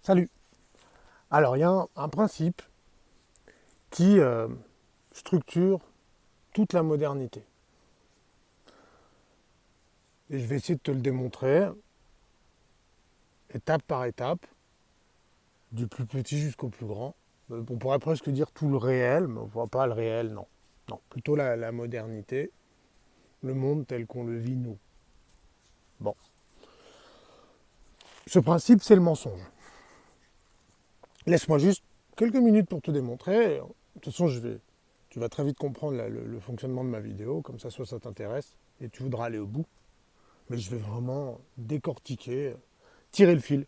Salut. Alors, il y a un principe qui structure toute la modernité. Et je vais essayer de te le démontrer, étape par étape, du plus petit jusqu'au plus grand. On pourrait presque dire tout le réel, mais on ne voit pas le réel, non. Non, plutôt la modernité, le monde tel qu'on le vit nous. Bon. Ce principe, c'est le mensonge. Laisse-moi juste quelques minutes pour te démontrer. De toute façon, tu vas très vite comprendre le fonctionnement de ma vidéo, comme soit ça t'intéresse, et tu voudras aller au bout. Mais je vais vraiment décortiquer, tirer le fil.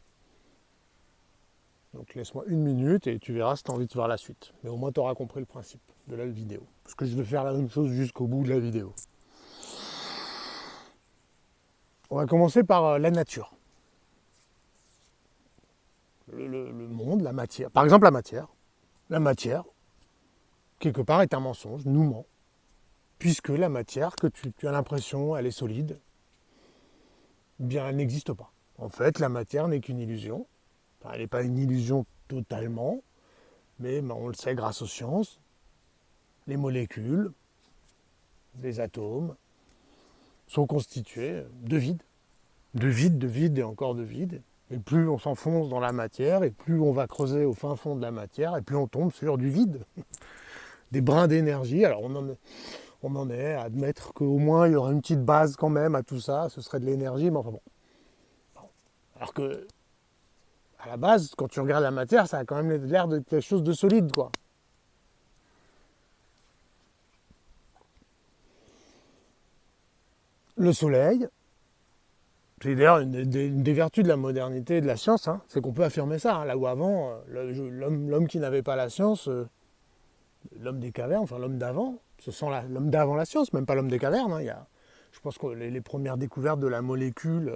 Donc laisse-moi une minute et tu verras si tu as envie de voir la suite. Mais au moins tu auras compris le principe de la vidéo. Parce que je vais faire la même chose jusqu'au bout de la vidéo. On va commencer par la nature. Le monde, la matière. Par exemple la matière. La matière, quelque part, est un mensonge, nous ment. Puisque la matière, que tu as l'impression, elle est solide, bien elle n'existe pas. En fait, la matière n'est qu'une illusion. Enfin, elle n'est pas une illusion totalement, mais on le sait grâce aux sciences. Les molécules, les atomes, sont constitués de vide. De vide et encore de vide. Et plus on s'enfonce dans la matière, et plus on va creuser au fin fond de la matière, et plus on tombe sur du vide. Des brins d'énergie. Alors on en est à admettre qu'au moins il y aura une petite base quand même à tout ça, ce serait de l'énergie, mais enfin bon. Alors que, à la base, quand tu regardes la matière, ça a quand même l'air de quelque chose de solide, quoi. Le soleil, c'est d'ailleurs une des vertus de la modernité et de la science, hein, c'est qu'on peut affirmer ça. Hein, là où avant, l'homme qui n'avait pas la science, l'homme des cavernes, enfin l'homme d'avant, ce sont l'homme d'avant la science, même pas l'homme des cavernes. Hein, je pense que les premières découvertes de la molécule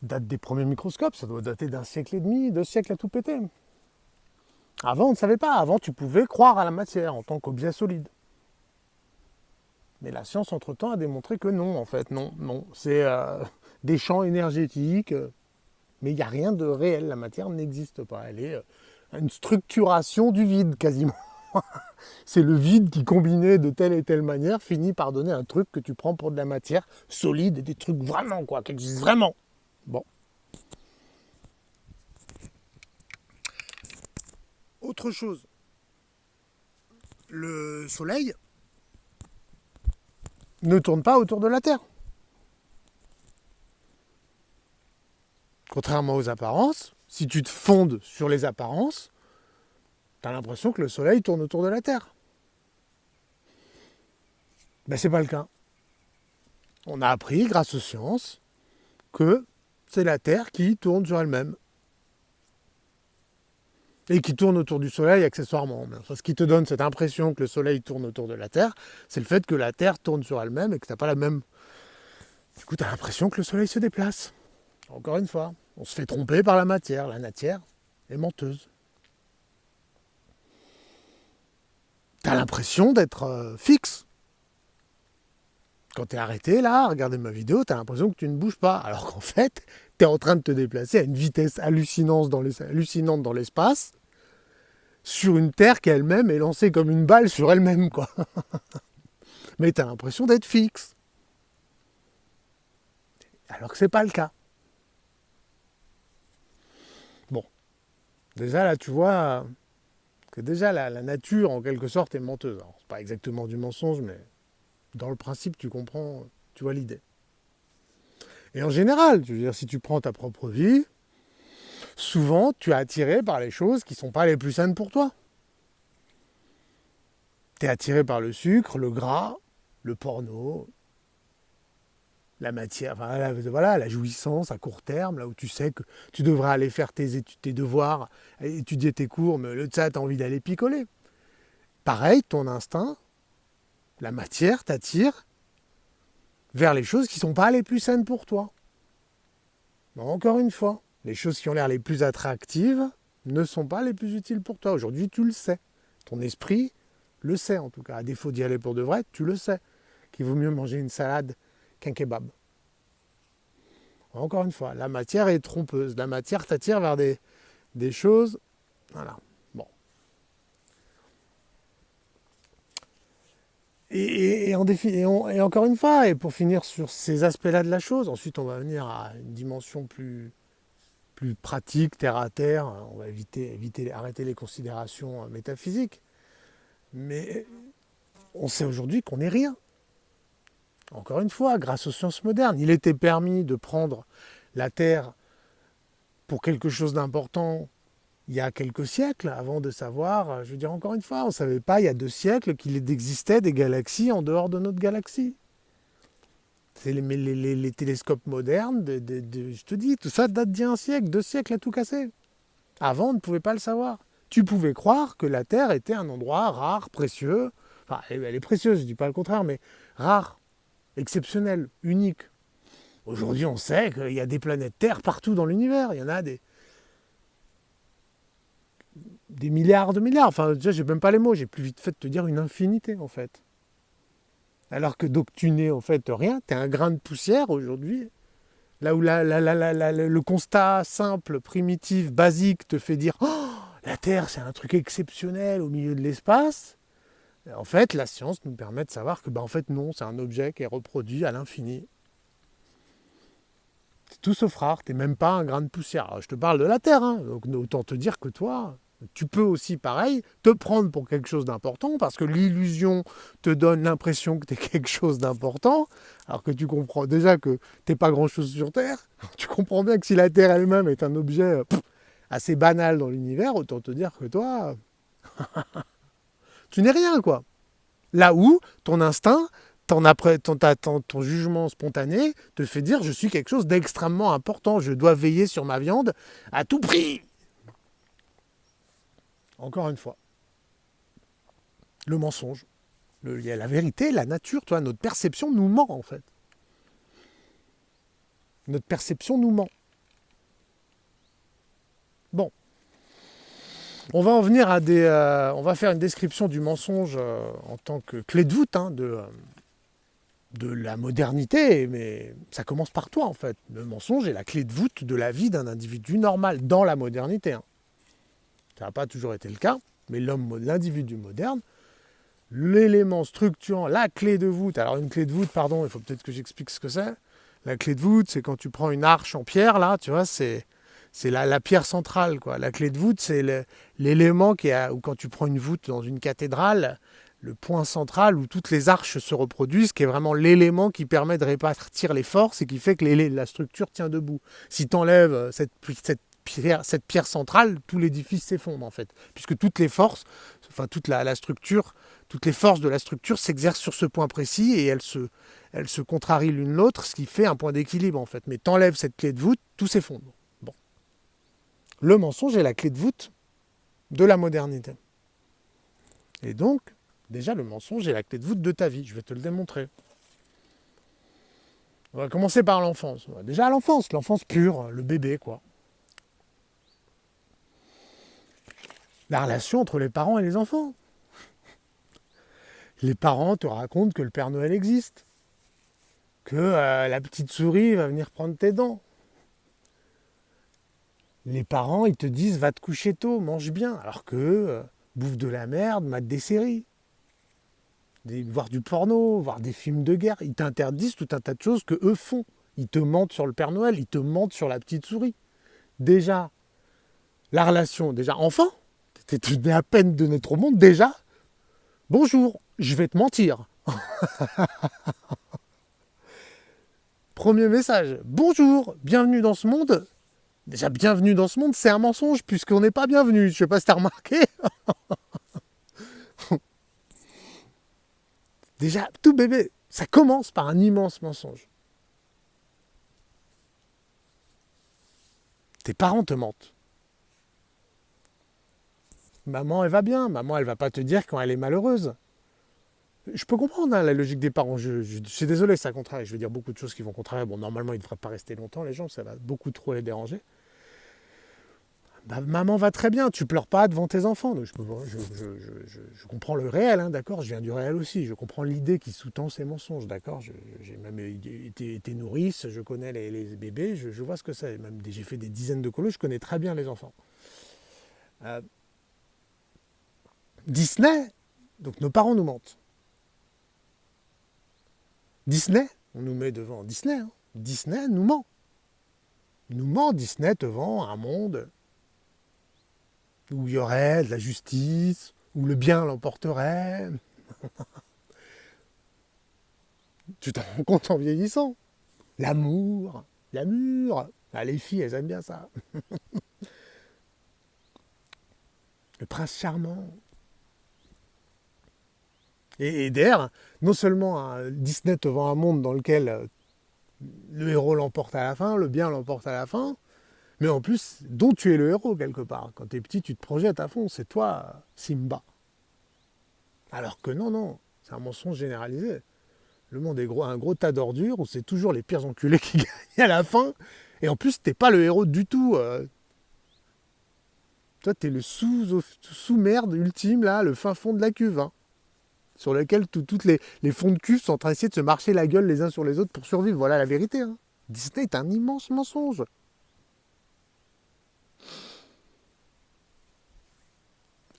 datent des premiers microscopes, ça doit dater d'un siècle et demi, 2 siècles à tout péter. Avant, on ne savait pas. Avant, tu pouvais croire à la matière en tant qu'objet solide. Mais la science, entre-temps, a démontré que non, en fait, non, non. C'est des champs énergétiques, mais il n'y a rien de réel. La matière n'existe pas. Elle est une structuration du vide, quasiment. C'est le vide qui, combiné de telle et telle manière, finit par donner un truc que tu prends pour de la matière solide et des trucs vraiment, quoi, qui existent vraiment. Bon. Autre chose. Le Soleil ne tourne pas autour de la Terre. Contrairement aux apparences, si tu te fondes sur les apparences, tu as l'impression que le Soleil tourne autour de la Terre. Ben, c'est pas le cas. On a appris, grâce aux sciences, que c'est la Terre qui tourne sur elle-même. Et qui tourne autour du Soleil accessoirement. Enfin, ce qui te donne cette impression que le Soleil tourne autour de la Terre, c'est le fait que la Terre tourne sur elle-même et que tu n'as pas la même... Du coup, tu as l'impression que le Soleil se déplace. Encore une fois, on se fait tromper par la matière. La matière est menteuse. Tu as l'impression d'être fixe. Quand tu es arrêté là, à regarder ma vidéo, tu as l'impression que tu ne bouges pas. Alors qu'en fait, tu es en train de te déplacer à une vitesse hallucinante dans l'espace, sur une Terre qui elle-même est lancée comme une balle sur elle-même, quoi. Mais tu as l'impression d'être fixe. Alors que c'est pas le cas. Bon, déjà là, tu vois que déjà la nature, en quelque sorte, est menteuse. Alors, c'est pas exactement du mensonge, mais dans le principe, tu comprends, tu vois l'idée. Et en général, je veux dire, si tu prends ta propre vie, souvent, tu es attiré par les choses qui ne sont pas les plus saines pour toi. Tu es attiré par le sucre, le gras, le porno, la matière, enfin, la jouissance à court terme, là où tu sais que tu devrais aller faire tes devoirs, étudier tes cours, mais le ça, tu as envie d'aller picoler. Pareil, ton instinct, la matière t'attire vers les choses qui ne sont pas les plus saines pour toi. Mais encore une fois, les choses qui ont l'air les plus attractives ne sont pas les plus utiles pour toi. Aujourd'hui, tu le sais. Ton esprit le sait, en tout cas. À défaut d'y aller pour de vrai, tu le sais. Qu'il vaut mieux manger une salade qu'un kebab. Encore une fois, la matière est trompeuse. La matière t'attire vers des des choses. Voilà. Bon. Et encore une fois, et pour finir sur ces aspects-là de la chose, ensuite on va venir à une dimension plus pratique, terre à terre. On va arrêter les considérations métaphysiques. Mais on sait aujourd'hui qu'on n'est rien. Encore une fois, grâce aux sciences modernes, il était permis de prendre la Terre pour quelque chose d'important il y a quelques siècles, avant de savoir, je veux dire encore une fois, on ne savait pas il y a 2 siècles qu'il existait des galaxies en dehors de notre galaxie. C'est les télescopes modernes, je te dis, tout ça date d'il y a 1 siècle, 2 siècles à tout casser. Avant, on ne pouvait pas le savoir. Tu pouvais croire que la Terre était un endroit rare, précieux. Enfin, elle est précieuse, je ne dis pas le contraire, mais rare, exceptionnel, unique. Aujourd'hui, on sait qu'il y a des planètes Terre partout dans l'univers. Il y en a des milliards de milliards. Enfin, déjà, j'ai même pas les mots. J'ai plus vite fait de te dire une infinité, en fait. Alors que donc tu n'es en fait rien. Tu es un grain de poussière aujourd'hui. Là où le constat simple, primitif, basique te fait dire oh, la Terre, c'est un truc exceptionnel au milieu de l'espace. En fait, la science nous permet de savoir que, en fait, non, c'est un objet qui est reproduit à l'infini. C'est tout sauf rare, t'es même pas un grain de poussière. Alors, je te parle de la Terre, hein, donc autant te dire que toi, tu peux aussi, pareil, te prendre pour quelque chose d'important, parce que l'illusion te donne l'impression que t'es quelque chose d'important, alors que tu comprends déjà que t'es pas grand-chose sur Terre. Tu comprends bien que si la Terre elle-même est un objet assez banal dans l'univers, autant te dire que toi, tu n'es rien, quoi. Là où ton instinct, ton jugement spontané te fait dire je suis quelque chose d'extrêmement important, je dois veiller sur ma viande à tout prix. Encore une fois, le mensonge, il y a la vérité, la nature, toi, notre perception nous ment en fait. Notre perception nous ment. Bon, on va en venir à on va faire une description du mensonge en tant que clé de voûte de la modernité, mais ça commence par toi en fait. Le mensonge est la clé de voûte de la vie d'un individu normal dans la modernité. Hein. Ça n'a pas toujours été le cas, mais l'individu moderne, l'élément structurant, la clé de voûte, alors une clé de voûte, pardon, il faut peut-être que j'explique ce que c'est. La clé de voûte, c'est quand tu prends une arche en pierre, là, tu vois, c'est la pierre centrale, quoi. La clé de voûte, c'est l'élément ou quand tu prends une voûte dans une cathédrale, le point central où toutes les arches se reproduisent, qui est vraiment l'élément qui permet de répartir les forces et qui fait que la structure tient debout. Si tu enlèves cette pierre centrale, tout l'édifice s'effondre en fait, puisque toutes les forces, enfin toute la structure, toutes les forces de la structure s'exercent sur ce point précis et elles se contrarient l'une l'autre, ce qui fait un point d'équilibre en fait. Mais t'enlèves cette clé de voûte, tout s'effondre. Bon. Le mensonge est la clé de voûte de la modernité. Et donc, déjà, le mensonge est la clé de voûte de ta vie. Je vais te le démontrer. On va commencer par l'enfance. Déjà, l'enfance pure, le bébé, quoi. La relation entre les parents et les enfants. Les parents te racontent que le Père Noël existe, que la petite souris va venir prendre tes dents. Les parents, ils te disent va te coucher tôt, mange bien, alors que bouffe de la merde, mate des séries, voir du porno, voir des films de guerre. Ils t'interdisent tout un tas de choses que eux font. Ils te mentent sur le Père Noël, ils te mentent sur la petite souris. Déjà, la relation, déjà enfant, tu es à peine de naître au monde, déjà, bonjour, je vais te mentir. Premier message, bonjour, bienvenue dans ce monde. Déjà, bienvenue dans ce monde, c'est un mensonge puisqu'on n'est pas bienvenu. Je sais pas si t'as remarqué. Déjà, tout bébé, ça commence par un immense mensonge. Tes parents te mentent. Maman, elle va bien. Maman, elle va pas te dire quand elle est malheureuse. Je peux comprendre hein, la logique des parents. Je suis désolé, ça contrarie. Je vais dire beaucoup de choses qui vont contrarier. Bon, normalement, ils ne devraient pas rester longtemps, les gens. Ça va beaucoup trop les déranger. Bah, maman va très bien, tu pleures pas devant tes enfants. Donc je comprends le réel, hein, d'accord. Je viens du réel aussi. Je comprends l'idée qui sous-tend ces mensonges, d'accord. J'ai même été nourrice, je connais les bébés, je vois ce que c'est. Même j'ai fait des dizaines de colos, je connais très bien les enfants. Euh, Disney, donc nos parents nous mentent. Disney, on nous met devant Disney. Hein. Disney nous ment. Nous ment, Disney te vend un monde où il y aurait de la justice, où le bien l'emporterait. Tu t'en rends compte en vieillissant. L'amour. Ah, les filles, elles aiment bien ça. Le prince charmant. Et d'ailleurs, non seulement Disney te vend un monde dans lequel le héros l'emporte à la fin, le bien l'emporte à la fin, mais en plus, dont tu es le héros quelque part. Quand tu es petit, tu te projettes à fond, c'est toi, Simba. Alors que non, c'est un mensonge généralisé. Le monde est un gros tas d'ordures où c'est toujours les pires enculés qui gagnent à la fin. Et en plus, t'es pas le héros du tout. Toi, t'es le sous-merde ultime, là, le fin fond de la cuve. Hein, sur lequel toutes les fonds de cuve sont en train d'essayer de se marcher la gueule les uns sur les autres pour survivre. Voilà la vérité. Hein. Disney est un immense mensonge.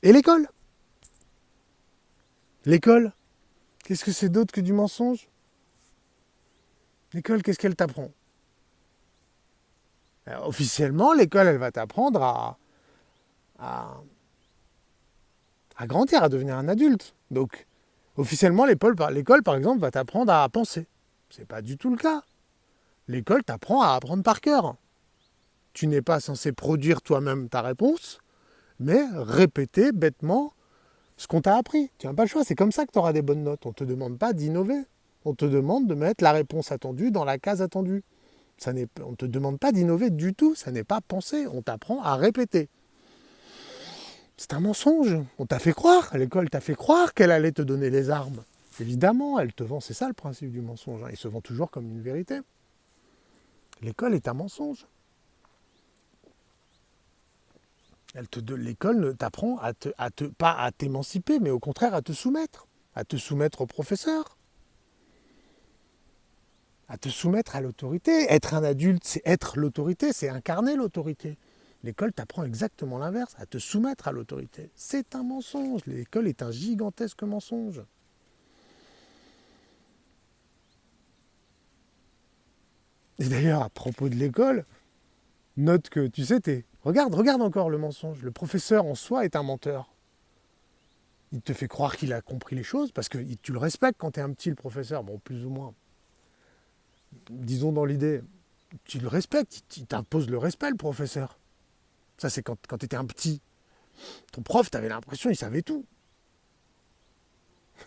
Et l'école L'école, qu'est-ce que c'est d'autre que du mensonge? L'école, qu'est-ce qu'elle t'apprend? Alors, officiellement, l'école, elle va t'apprendre à grandir, à devenir un adulte. Donc, officiellement, l'école, par exemple, va t'apprendre à penser. C'est pas du tout le cas. L'école t'apprend à apprendre par cœur. Tu n'es pas censé produire toi-même ta réponse, mais répéter bêtement ce qu'on t'a appris. Tu n'as pas le choix, c'est comme ça que tu auras des bonnes notes. On ne te demande pas d'innover. On te demande de mettre la réponse attendue dans la case attendue. On ne te demande pas d'innover du tout, ça n'est pas penser. On t'apprend à répéter. C'est un mensonge. On t'a fait croire, l'école t'a fait croire qu'elle allait te donner les armes. Évidemment, elle te vend, c'est ça le principe du mensonge. Il se vend toujours comme une vérité. L'école est un mensonge. L'école ne t'apprend pas à t'émanciper, mais au contraire à te soumettre au professeur, à te soumettre à l'autorité. Être un adulte, c'est être l'autorité, c'est incarner l'autorité. L'école t'apprend exactement l'inverse, à te soumettre à l'autorité. C'est un mensonge. L'école est un gigantesque mensonge. Et d'ailleurs, à propos de l'école, note que, tu sais, regarde encore le mensonge. Le professeur en soi est un menteur. Il te fait croire qu'il a compris les choses, parce que tu le respectes quand tu es un petit, le professeur, bon, plus ou moins. Disons dans l'idée, tu le respectes, il t'impose le respect, le professeur. Ça, c'est quand tu étais un petit. Ton prof, tu avais l'impression qu'il savait tout.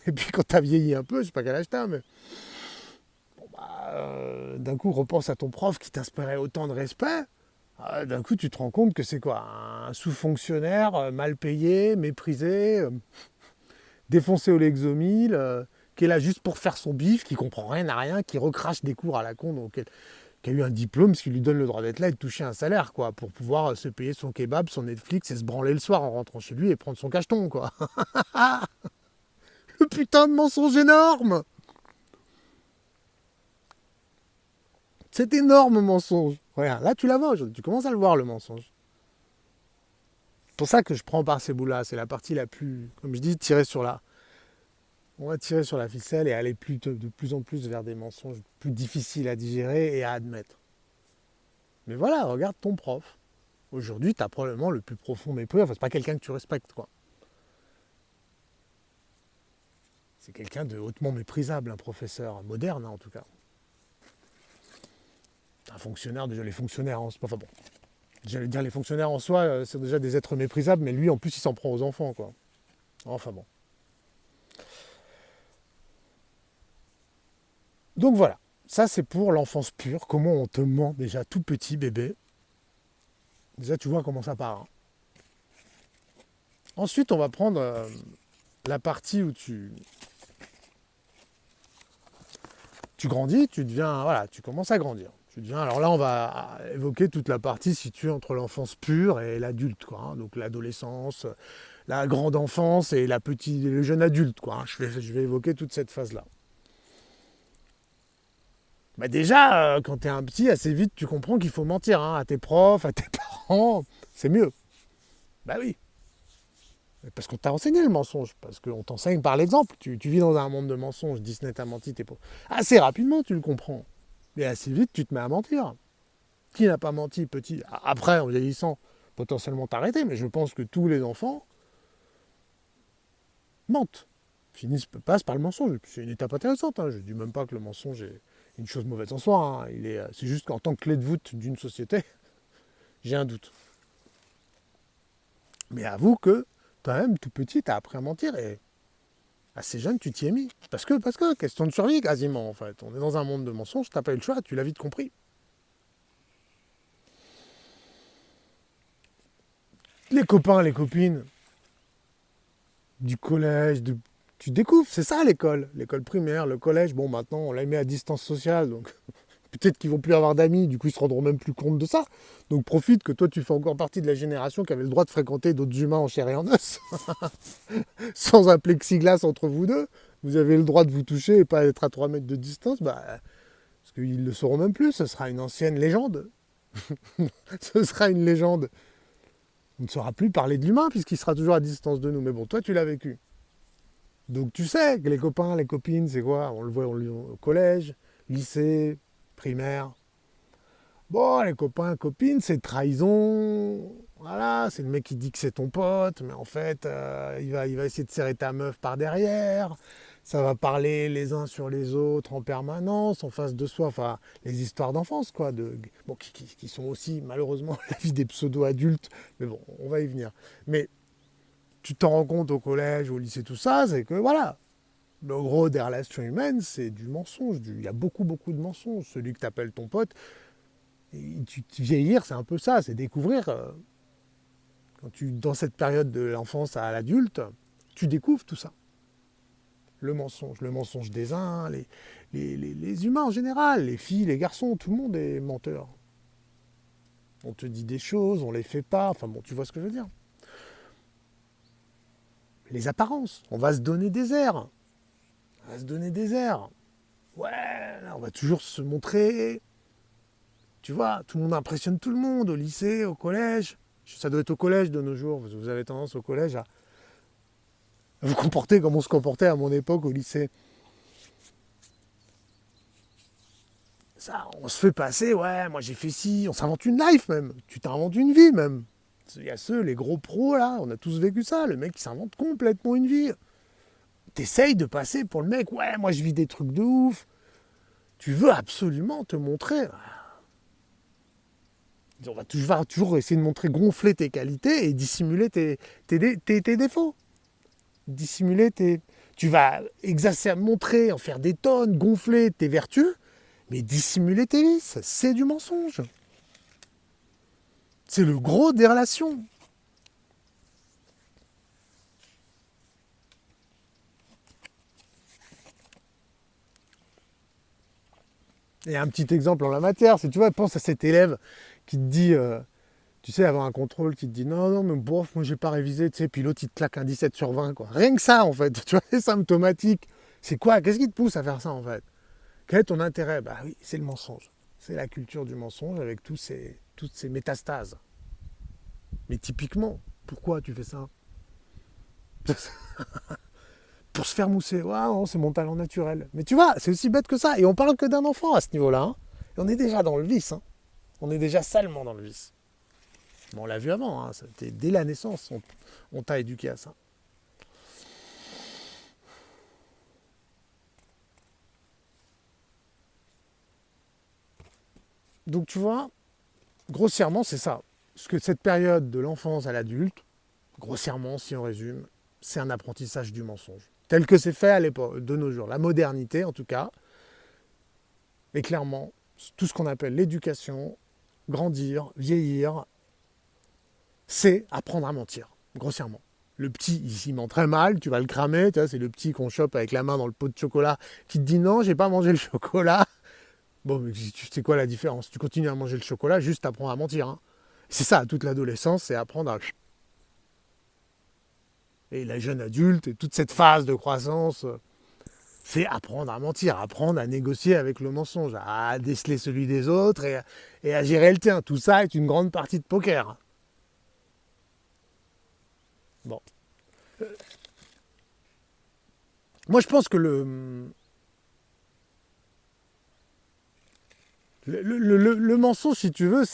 Et puis quand tu as vieilli un peu, je sais pas quel âge tu as, mais d'un coup, repense à ton prof qui t'inspirait autant de respect. D'un coup, tu te rends compte que c'est quoi? Un sous-fonctionnaire, mal payé, méprisé, défoncé au Lexomil, qui est là juste pour faire son bif, qui comprend rien à rien, qui recrache des cours à la con, donc qui a eu un diplôme, ce qui lui donne le droit d'être là et de toucher un salaire, quoi, pour pouvoir se payer son kebab, son Netflix et se branler le soir en rentrant chez lui et prendre son cacheton, quoi. Le putain de mensonge énorme! Cet énorme mensonge. Regarde, là tu la vois aujourd'hui, tu commences à le voir le mensonge. C'est pour ça que je prends par ces bouts-là, c'est la partie la plus, comme je dis, on va tirer sur la ficelle et aller de plus en plus vers des mensonges plus difficiles à digérer et à admettre. Mais voilà, regarde ton prof. Aujourd'hui, tu as probablement le plus profond mépris, enfin c'est pas quelqu'un que tu respectes, quoi. C'est quelqu'un de hautement méprisable, un professeur moderne, hein, en tout cas. Un fonctionnaire, déjà les fonctionnaires, enfin bon, j'allais dire les fonctionnaires en soi, c'est déjà des êtres méprisables, mais lui en plus il s'en prend aux enfants, quoi. Enfin bon. Donc voilà, ça c'est pour l'enfance pure, comment on te ment déjà tout petit bébé. Déjà tu vois comment ça part. Hein. Ensuite on va prendre la partie où tu grandis, tu commences à grandir. Alors là, on va évoquer toute la partie située entre l'enfance pure et l'adulte, quoi. Hein. Donc l'adolescence, la grande enfance et le jeune adulte, quoi. Hein. Je vais évoquer toute cette phase-là. Bah déjà, quand tu es un petit, assez vite, tu comprends qu'il faut mentir hein, à tes profs, à tes parents. C'est mieux. Bah oui. Parce qu'on t'a enseigné le mensonge, parce qu'on t'enseigne par l'exemple. Tu vis dans un monde de mensonges, Disney t'a menti, t'es pauvre. Assez rapidement, tu le comprends. Et assez vite, tu te mets à mentir. Qui n'a pas menti, petit? Après, en vieillissant, potentiellement t'arrêter, mais je pense que tous les enfants mentent. Passent par le mensonge. C'est une étape intéressante. Je ne dis même pas que le mensonge est une chose mauvaise en soi. C'est juste qu'en tant que clé de voûte d'une société, j'ai un doute. Mais avoue que toi-même, tout petit, tu as appris à mentir et assez jeune, tu t'y es mis. Parce que, question de survie quasiment en fait. On est dans un monde de mensonges, tu n'as pas eu le choix, tu l'as vite compris. Les copains, les copines du collège, tu découvres, c'est ça l'école. L'école primaire, le collège, bon maintenant on l'a mis à distance sociale, donc peut-être qu'ils vont plus avoir d'amis, du coup ils se rendront même plus compte de ça. Donc profite que toi tu fais encore partie de la génération qui avait le droit de fréquenter d'autres humains en chair et en os. Sans un plexiglas entre vous deux. Vous avez le droit de vous toucher et pas être à 3 mètres de distance. Parce qu'ils ne le sauront même plus, ce sera une ancienne légende. Ce sera une légende. On ne saura plus parler de l'humain puisqu'il sera toujours à distance de nous. Mais bon, toi tu l'as vécu. Donc tu sais que les copains, les copines, c'est quoi? On le voit au collège, lycée, primaire. Bon, les copains, copines, c'est trahison. Voilà, c'est le mec qui dit que c'est ton pote, mais en fait, il va essayer de serrer ta meuf par derrière. Ça va parler les uns sur les autres en permanence, en face de soi. Enfin, les histoires d'enfance, quoi. Qui sont aussi, malheureusement, la vie des pseudo-adultes. Mais bon, on va y venir. Mais tu t'en rends compte au collège, au lycée, tout ça, c'est que voilà, le gros des relations humaines, c'est du mensonge. Il y a beaucoup, beaucoup de mensonges. Celui que tu appelles ton pote, vieillir, c'est un peu ça, c'est découvrir. Dans cette période de l'enfance à l'adulte, tu découvres tout ça. Le mensonge des uns, les humains en général, les filles, les garçons, tout le monde est menteur. On te dit des choses, on les fait pas, enfin bon, tu vois ce que je veux dire. Les apparences, on va se donner des airs. On va se donner des airs. Ouais, on va toujours se montrer. Tu vois, tout le monde impressionne tout le monde, au lycée, au collège. Ça doit être au collège de nos jours. Vous avez tendance au collège à vous comporter comme on se comportait à mon époque au lycée. Ça, on se fait passer, ouais, moi j'ai fait ci, on s'invente une life même. Tu t'inventes une vie même. Il y a les gros pros là, on a tous vécu ça. Le mec qui s'invente complètement une vie. T'essayes de passer pour le mec, ouais, moi je vis des trucs de ouf. Tu veux absolument te montrer. On va toujours essayer de montrer, gonfler tes qualités et dissimuler tes défauts. Dissimuler tes... Tu vas montrer, en faire des tonnes, gonfler tes vertus, mais dissimuler tes vices, c'est du mensonge. C'est le gros des relations. Et un petit exemple en la matière, c'est, tu vois, pense à cet élève qui te dit, tu sais, avant un contrôle, qui te dit non, mais bof, moi j'ai pas révisé, tu sais, puis l'autre il te claque un 17 sur 20, quoi. Rien que ça, en fait, tu vois, c'est symptomatique. C'est quoi? Qu'est-ce qui te pousse à faire ça, en fait? Quel est ton intérêt? Bah oui, c'est le mensonge. C'est la culture du mensonge avec toutes ces métastases. Mais typiquement, pourquoi tu fais ça? Pour se faire mousser. Ouais, non, c'est mon talent naturel. Mais tu vois, c'est aussi bête que ça. Et on parle que d'un enfant à ce niveau-là. Hein. Et on est déjà dans le vice. Hein. On est déjà salement dans le vice. Mais on l'a vu avant. Hein. Dès la naissance, on t'a éduqué à ça. Donc tu vois, grossièrement, c'est ça. Parce que cette période de l'enfance à l'adulte, grossièrement, si on résume, c'est un apprentissage du mensonge. Tel que c'est fait à l'époque, de nos jours. La modernité, en tout cas, est clairement tout ce qu'on appelle l'éducation, grandir, vieillir, c'est apprendre à mentir, grossièrement. Le petit, il ment très mal, tu vas le cramer, tu vois, c'est le petit qu'on chope avec la main dans le pot de chocolat qui te dit non, j'ai pas mangé le chocolat. Bon, mais tu sais quoi la différence? Tu continues à manger le chocolat, juste apprends à mentir. Hein. C'est ça, toute l'adolescence, c'est apprendre à... Et la jeune adulte, et toute cette phase de croissance, c'est apprendre à mentir, apprendre à négocier avec le mensonge, à déceler celui des autres et à gérer le tien. Tout ça est une grande partie de poker. Bon. Moi, je pense que le mensonge, si tu veux,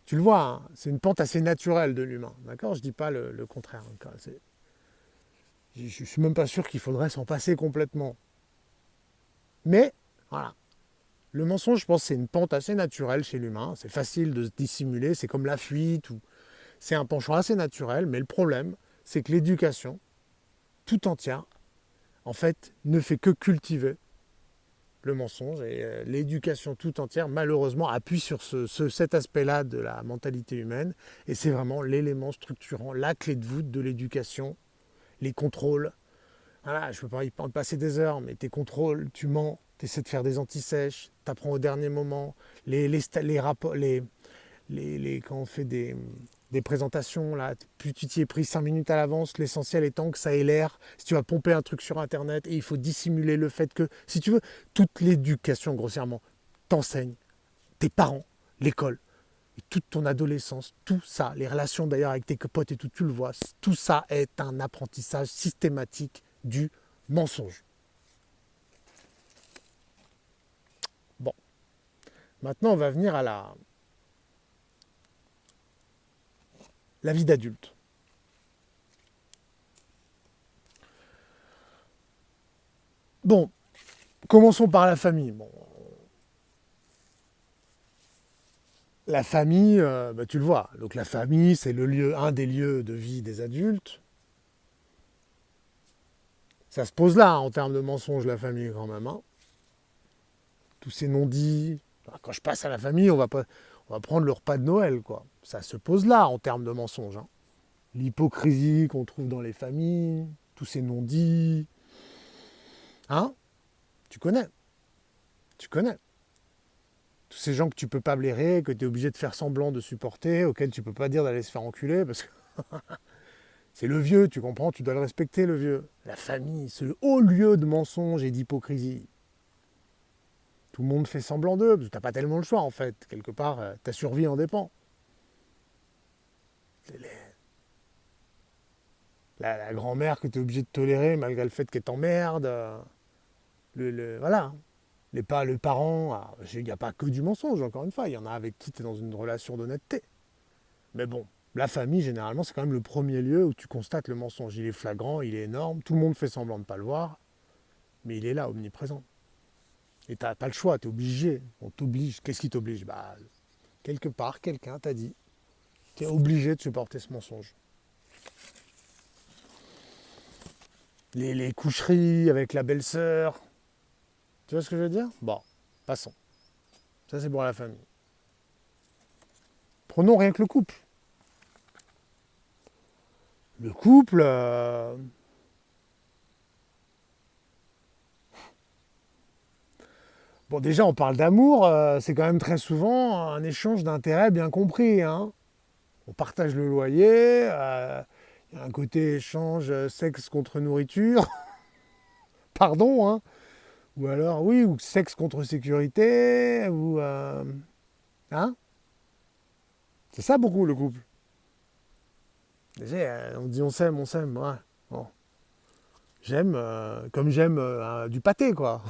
tu le vois, hein, c'est une pente assez naturelle de l'humain. D'accord? Je dis pas le contraire. Encore. Je suis même pas sûr qu'il faudrait s'en passer complètement. Mais, voilà. Le mensonge, je pense, c'est une pente assez naturelle chez l'humain. C'est facile de se dissimuler. C'est comme la fuite. C'est un penchant assez naturel. Mais le problème, c'est que l'éducation, tout entière, en fait, ne fait que cultiver le mensonge. Et l'éducation tout entière, malheureusement, appuie sur cet aspect-là de la mentalité humaine. Et c'est vraiment l'élément structurant, la clé de voûte de l'éducation, les contrôles. Voilà, je ne peux pas y passer des heures, mais tes contrôles, tu mens, tu essaies de faire des anti-sèches, tu apprends au dernier moment, les rapports, quand on fait des présentations, là, plus tu t'y es pris 5 minutes à l'avance, l'essentiel étant que ça ait l'air, si tu vas pomper un truc sur Internet, et il faut dissimuler le fait que, si tu veux, toute l'éducation, grossièrement, t'enseigne, tes parents, l'école, et toute ton adolescence, tout ça, les relations d'ailleurs avec tes potes et tout, tu le vois, tout ça est un apprentissage systématique du mensonge. Bon, maintenant on va venir à la vie d'adulte. Bon, commençons par la famille. Bon, la famille, bah, tu le vois. Donc la famille, c'est un des lieux de vie des adultes. Ça se pose là, hein, en termes de mensonges, la famille quand même. Hein. Tous ces non-dits. Quand je passe à la famille, on va prendre le repas de Noël, quoi. Ça se pose là, en termes de mensonges. Hein. L'hypocrisie qu'on trouve dans les familles, tous ces non-dits. Hein? Tu connais. Tu connais. Tous ces gens que tu peux pas blairer, que tu es obligé de faire semblant de supporter, auxquels tu peux pas dire d'aller se faire enculer, parce que c'est le vieux, tu comprends, tu dois le respecter, le vieux. La famille, ce haut lieu de mensonges et d'hypocrisie. Tout le monde fait semblant d'eux, parce que t'as pas tellement le choix, en fait. Quelque part, ta survie en dépend. La grand-mère que tu es obligé de tolérer, malgré le fait qu'elle t'emmerde. Voilà. Le parent, il n'y a pas que du mensonge, encore une fois. Il y en a avec qui tu es dans une relation d'honnêteté. Mais bon, la famille, généralement, c'est quand même le premier lieu où tu constates le mensonge. Il est flagrant, il est énorme, tout le monde fait semblant de ne pas le voir, mais il est là, omniprésent. Et tu n'as pas le choix, tu es obligé. On t'oblige. Qu'est-ce qui t'oblige? Bah, quelque part, quelqu'un t'a dit. Tu es obligé de supporter ce mensonge. Les coucheries avec la belle-sœur. Tu vois ce que je veux dire? Bon, passons. Ça, c'est pour la famille. Prenons rien que le couple. Le couple, bon, déjà, on parle d'amour, c'est quand même très souvent un échange d'intérêts bien compris. Hein. On partage le loyer, il y a un côté échange sexe contre nourriture, pardon, hein. Ou alors, oui, ou sexe contre sécurité, ou... hein. C'est ça beaucoup le couple. Déjà, on dit on s'aime, ouais. Bon. J'aime, comme j'aime du pâté, quoi.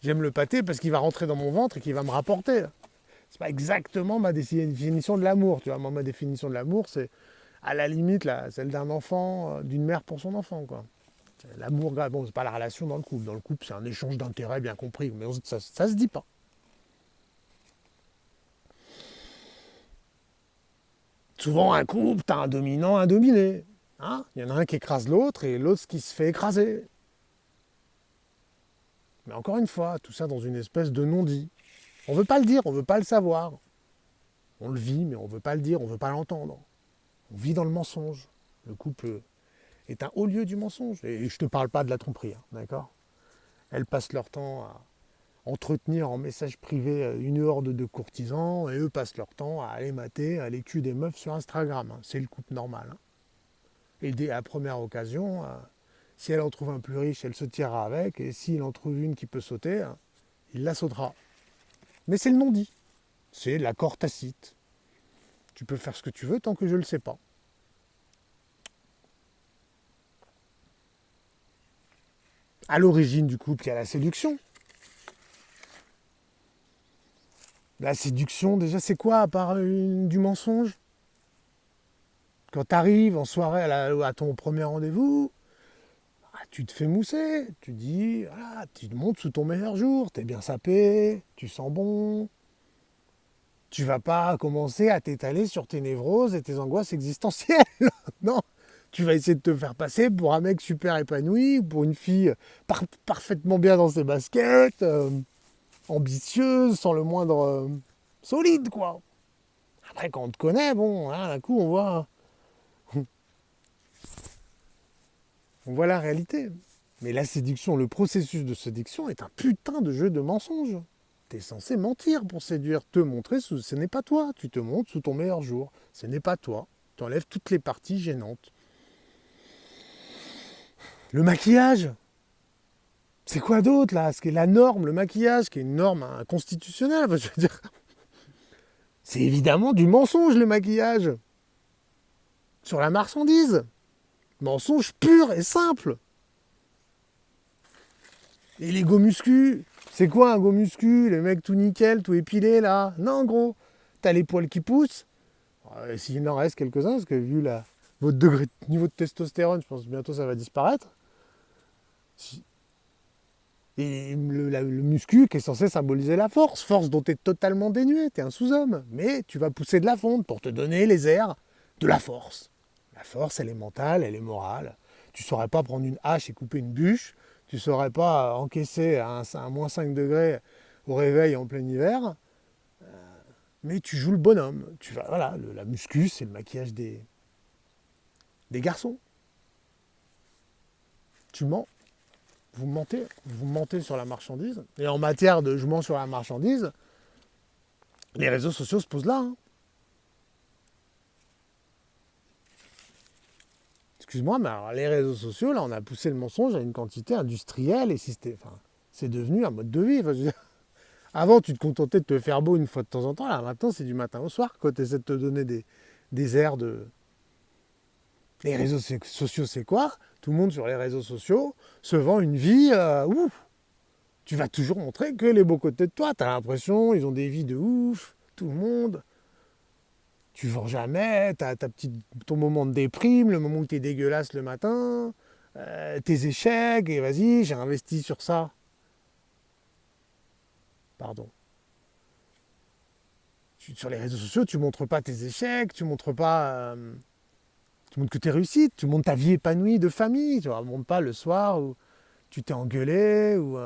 J'aime le pâté parce qu'il va rentrer dans mon ventre et qu'il va me rapporter. C'est pas exactement ma définition de l'amour, tu vois. Moi, ma définition de l'amour, c'est à la limite celle d'un enfant, d'une mère pour son enfant, quoi. L'amour, bon, c'est pas la relation dans le couple. Dans le couple, c'est un échange d'intérêts bien compris, mais ça se dit pas. Souvent, un couple, t'as un dominant, un dominé. Hein. Il y en a un qui écrase l'autre et l'autre qui se fait écraser. Mais encore une fois, tout ça dans une espèce de non-dit. On veut pas le dire, on veut pas le savoir. On le vit, mais on veut pas le dire, on veut pas l'entendre. On vit dans le mensonge. Le couple est un haut lieu du mensonge. Et je ne te parle pas de la tromperie, hein, d'accord? Elles passent leur temps à entretenir en message privé une horde de courtisans et eux passent leur temps à aller mater à l'écu des meufs sur Instagram. Hein. C'est le couple normal. Hein. Et dès la première occasion, si elle en trouve un plus riche, elle se tirera avec. Et s'il en trouve une qui peut sauter, hein, il la sautera. Mais c'est le non-dit. C'est l'accord tacite. Tu peux faire ce que tu veux tant que je ne le sais pas. À l'origine du couple, il y a la séduction. La séduction, déjà, c'est quoi à part du mensonge? Quand tu arrives en soirée à ton premier rendez-vous, tu te fais mousser. Tu dis, voilà, tu te montes sous ton meilleur jour. Tu es bien sapé, tu sens bon. Tu vas pas commencer à t'étaler sur tes névroses et tes angoisses existentielles. Non, tu vas essayer de te faire passer pour un mec super épanoui, pour une fille parfaitement bien dans ses baskets, ambitieuse, sans le moindre solide, quoi. Après, quand on te connaît, bon, hein, d'un coup, on voit la réalité. Mais la séduction, le processus de séduction est un putain de jeu de mensonges. Tu es censé mentir pour séduire, te montrer, ce n'est pas toi. Tu te montres sous ton meilleur jour. Ce n'est pas toi. Tu enlèves toutes les parties gênantes. Le maquillage, c'est quoi d'autre là? Ce qui est la norme, le maquillage, qui est une norme inconstitutionnelle. Je veux dire, c'est évidemment du mensonge le maquillage. Sur la marchandise. Mensonge pur et simple. Et les go muscu, c'est quoi un go muscu? Les mecs tout nickel, tout épilé là? Non gros, t'as les poils qui poussent. S'il en reste quelques-uns, parce que vu votre niveau de testostérone, je pense que bientôt ça va disparaître. Et le muscu qui est censé symboliser la force dont tu es totalement dénué, tu es un sous-homme. Mais tu vas pousser de la fonte pour te donner les airs de la force. La force, elle est mentale, elle est morale. Tu ne saurais pas prendre une hache et couper une bûche. Tu ne saurais pas encaisser à moins 5 degrés au réveil en plein hiver. Mais tu joues le bonhomme. Voilà, la muscu, c'est le maquillage des garçons. Tu mens. Vous mentez sur la marchandise. Et en matière de je mens sur la marchandise, les réseaux sociaux se posent là. Hein. Excuse-moi, mais alors, les réseaux sociaux, là, on a poussé le mensonge à une quantité industrielle et c'est devenu un mode de vie. Enfin, avant, tu te contentais de te faire beau une fois de temps en temps. Là, maintenant, c'est du matin au soir. Quand tu essaies de te donner des airs de... Les réseaux sociaux, c'est quoi? Tout le monde sur les réseaux sociaux se vend une vie ouf. Tu vas toujours montrer que les beaux côtés de toi. Tu as l'impression, ils ont des vies de ouf, tout le monde. Tu vends jamais, tu as ton moment de déprime, le moment où tu es dégueulasse le matin, tes échecs, et vas-y, j'ai investi sur ça. Pardon. Sur les réseaux sociaux, tu ne montres pas tes échecs, tu montres pas... tu montres que tes réussites, tu montres ta vie épanouie de famille. Tu ne montres pas le soir où tu t'es engueulé ou...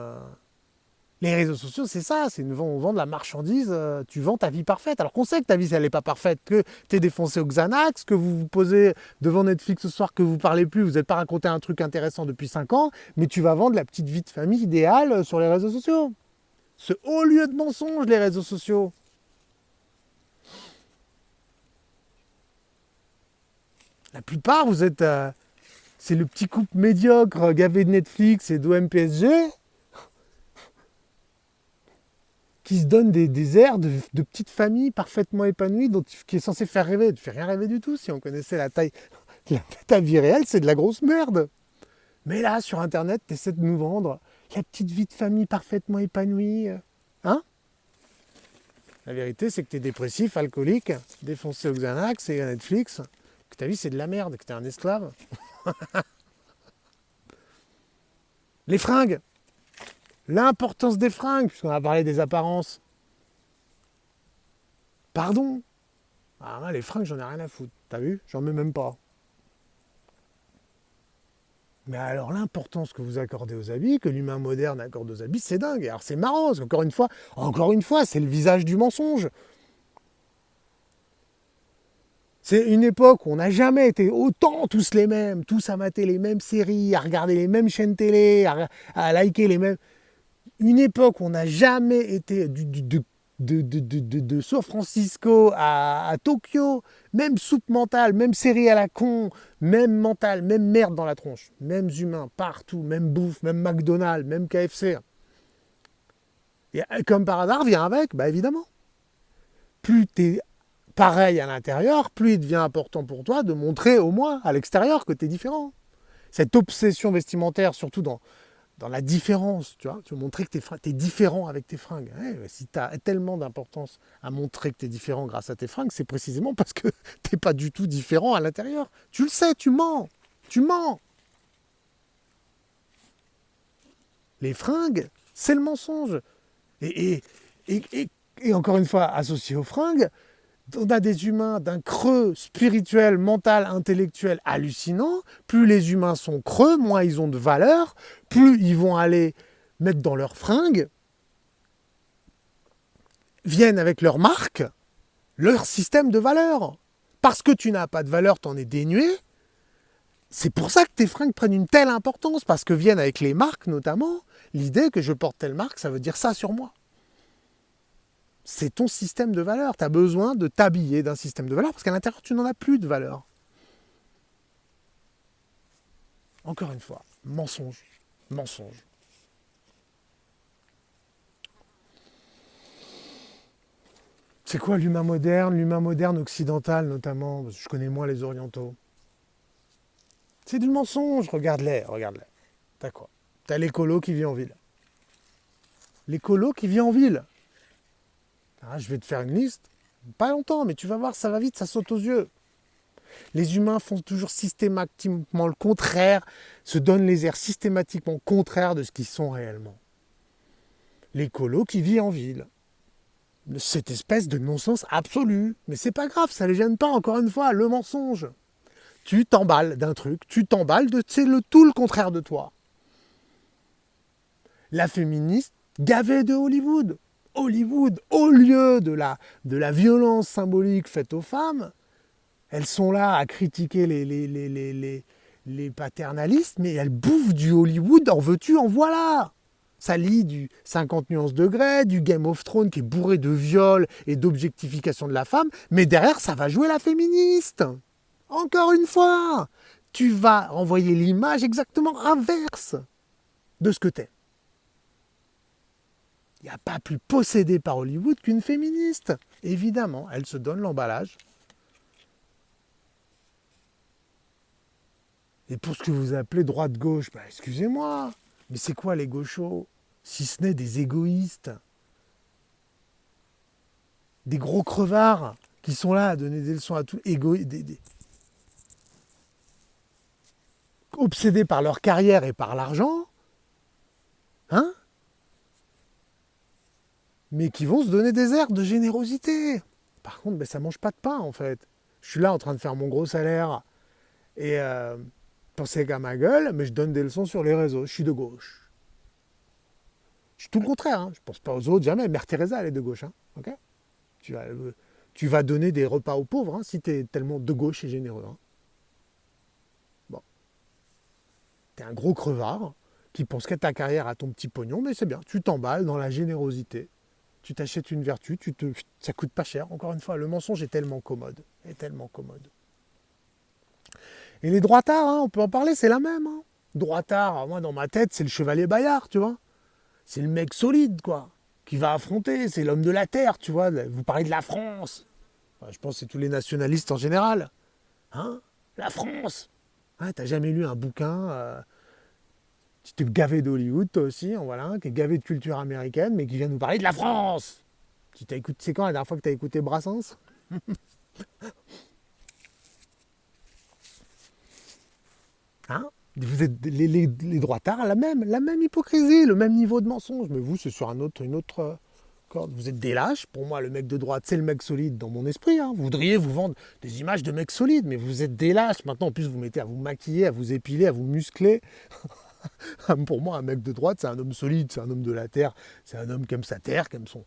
Les réseaux sociaux, c'est ça, on vend de la marchandise, tu vends ta vie parfaite. Alors qu'on sait que ta vie, elle n'est pas parfaite, que tu es défoncé au Xanax, que vous vous posez devant Netflix ce soir, que vous ne parlez plus, vous n'êtes pas raconté un truc intéressant depuis 5 ans, mais tu vas vendre la petite vie de famille idéale sur les réseaux sociaux. Ce haut lieu de mensonge, les réseaux sociaux. La plupart, vous êtes... c'est le petit couple médiocre gavé de Netflix et d'OMPSG qui se donne des airs de petite famille parfaitement épanouie, qui est censé faire rêver. Tu ne fais rien rêver du tout si on connaissait la taille. Ta vie réelle, c'est de la grosse merde. Mais là, sur Internet, tu essaies de nous vendre la petite vie de famille parfaitement épanouie. Hein? La vérité, c'est que tu es dépressif, alcoolique, défoncé au Xanax et à Netflix, que ta vie, c'est de la merde, que tu es un esclave. Les fringues. L'importance des fringues, puisqu'on a parlé des apparences. Pardon? Ah, les fringues, j'en ai rien à foutre. T'as vu? J'en mets même pas. Mais alors, l'importance que vous accordez aux habits, que l'humain moderne accorde aux habits, c'est dingue. Alors, c'est marrant, parce qu'encore une fois, c'est le visage du mensonge. C'est une époque où on n'a jamais été autant tous les mêmes, tous à mater les mêmes séries, à regarder les mêmes chaînes télé, à liker les mêmes... Une époque où on n'a jamais été de San Francisco à Tokyo, même soupe mentale, même série à la con, même mental, même merde dans la tronche, mêmes humains partout, même bouffe, même McDonald's, même KFC. Et comme par hasard, vient avec, bah évidemment. Plus t'es pareil à l'intérieur, plus il devient important pour toi de montrer au moins à l'extérieur que t'es différent. Cette obsession vestimentaire, surtout dans la différence, tu vois. Tu veux montrer que tu es différent avec tes fringues. Ouais, si tu as tellement d'importance à montrer que tu es différent grâce à tes fringues, c'est précisément parce que tu n'es pas du tout différent à l'intérieur. Tu le sais, tu mens. Tu mens. Les fringues, c'est le mensonge. Et, et, et, et encore une fois, associé aux fringues, on a des humains d'un creux spirituel, mental, intellectuel hallucinant. Plus les humains sont creux, moins ils ont de valeur, plus ils vont aller mettre dans leurs fringues, viennent avec leur marque, leur système de valeur. Parce que tu n'as pas de valeur, t'en es dénué. C'est pour ça que tes fringues prennent une telle importance, parce que viennent avec les marques notamment, l'idée que je porte telle marque, ça veut dire ça sur moi. C'est ton système de valeur. Tu as besoin de t'habiller d'un système de valeur parce qu'à l'intérieur, tu n'en as plus de valeur. Encore une fois, mensonge. Mensonge. C'est quoi l'humain moderne? L'humain moderne occidental notamment, parce que je connais moins les orientaux. C'est du mensonge, regarde-les, regarde-les. T'as quoi? T'as l'écolo qui vit en ville. L'écolo qui vit en ville. Ah, je vais te faire une liste. Pas longtemps, mais tu vas voir, ça va vite, ça saute aux yeux. Les humains font toujours systématiquement le contraire, se donnent les airs systématiquement contraires de ce qu'ils sont réellement. L'écolo qui vit en ville. Cette espèce de non-sens absolu. Mais c'est pas grave, ça ne les gêne pas, encore une fois, le mensonge. Tu t'emballes d'un truc, tu t'emballes de tout le contraire de toi. La féministe gavée de Hollywood. Hollywood, au lieu de la violence symbolique faite aux femmes, elles sont là à critiquer les paternalistes, mais elles bouffent du Hollywood, en veux-tu, en voilà. Ça lit du 50 nuances degrés, du Game of Thrones qui est bourré de viol et d'objectification de la femme, mais derrière, ça va jouer la féministe. Encore une fois, tu vas renvoyer l'image exactement inverse de ce que t'es. Il n'y a pas plus possédé par Hollywood qu'une féministe. Évidemment, elle se donne l'emballage. Et pour ce que vous appelez droite-gauche, bah, excusez-moi, mais c'est quoi les gauchos? Si ce n'est des égoïstes, des gros crevards qui sont là à donner des leçons à tout, obsédés par leur carrière et par l'argent, hein? Mais qui vont se donner des airs de générosité. Par contre, ben, ça mange pas de pain en fait. Je suis là en train de faire mon gros salaire et penser qu'à ma gueule, mais je donne des leçons sur les réseaux. Je suis de gauche. Je suis tout le contraire. Hein. Je pense pas aux autres, jamais. Mère Teresa, elle est de gauche. Hein. Okay, tu vas donner des repas aux pauvres hein, si tu es tellement de gauche et généreux. Hein. Bon. Tu es un gros crevard qui pense qu'à ta carrière, à ton petit pognon, mais c'est bien. Tu t'emballes dans la générosité. Tu t'achètes une vertu, ça coûte pas cher. Encore une fois, le mensonge est tellement commode. Et les droitards, hein, on peut en parler, c'est la même. Hein. Droitard, moi dans ma tête, c'est le chevalier Bayard, tu vois. C'est le mec solide, quoi, qui va affronter, c'est l'homme de la terre, tu vois. Vous parlez de la France. Enfin, je pense que c'est tous les nationalistes en général. Hein, la France. Hein, t'as jamais lu un bouquin tu t'es gavé d'Hollywood, toi aussi, voilà, qui est gavé de culture américaine, mais qui vient nous parler de la France. C'est quand la dernière fois que tu as écouté Brassens? Hein? Vous êtes les droitards, la même hypocrisie, le même niveau de mensonge. Mais vous, c'est sur une autre corde. Vous êtes des lâches. Pour moi, le mec de droite, c'est le mec solide dans mon esprit. Hein. Vous voudriez vous vendre des images de mecs solides, mais vous êtes des lâches. Maintenant, en plus, vous mettez à vous maquiller, à vous épiler, à vous muscler. Pour moi, un mec de droite, c'est un homme solide, c'est un homme de la terre, c'est un homme qui aime sa terre, qui aime son...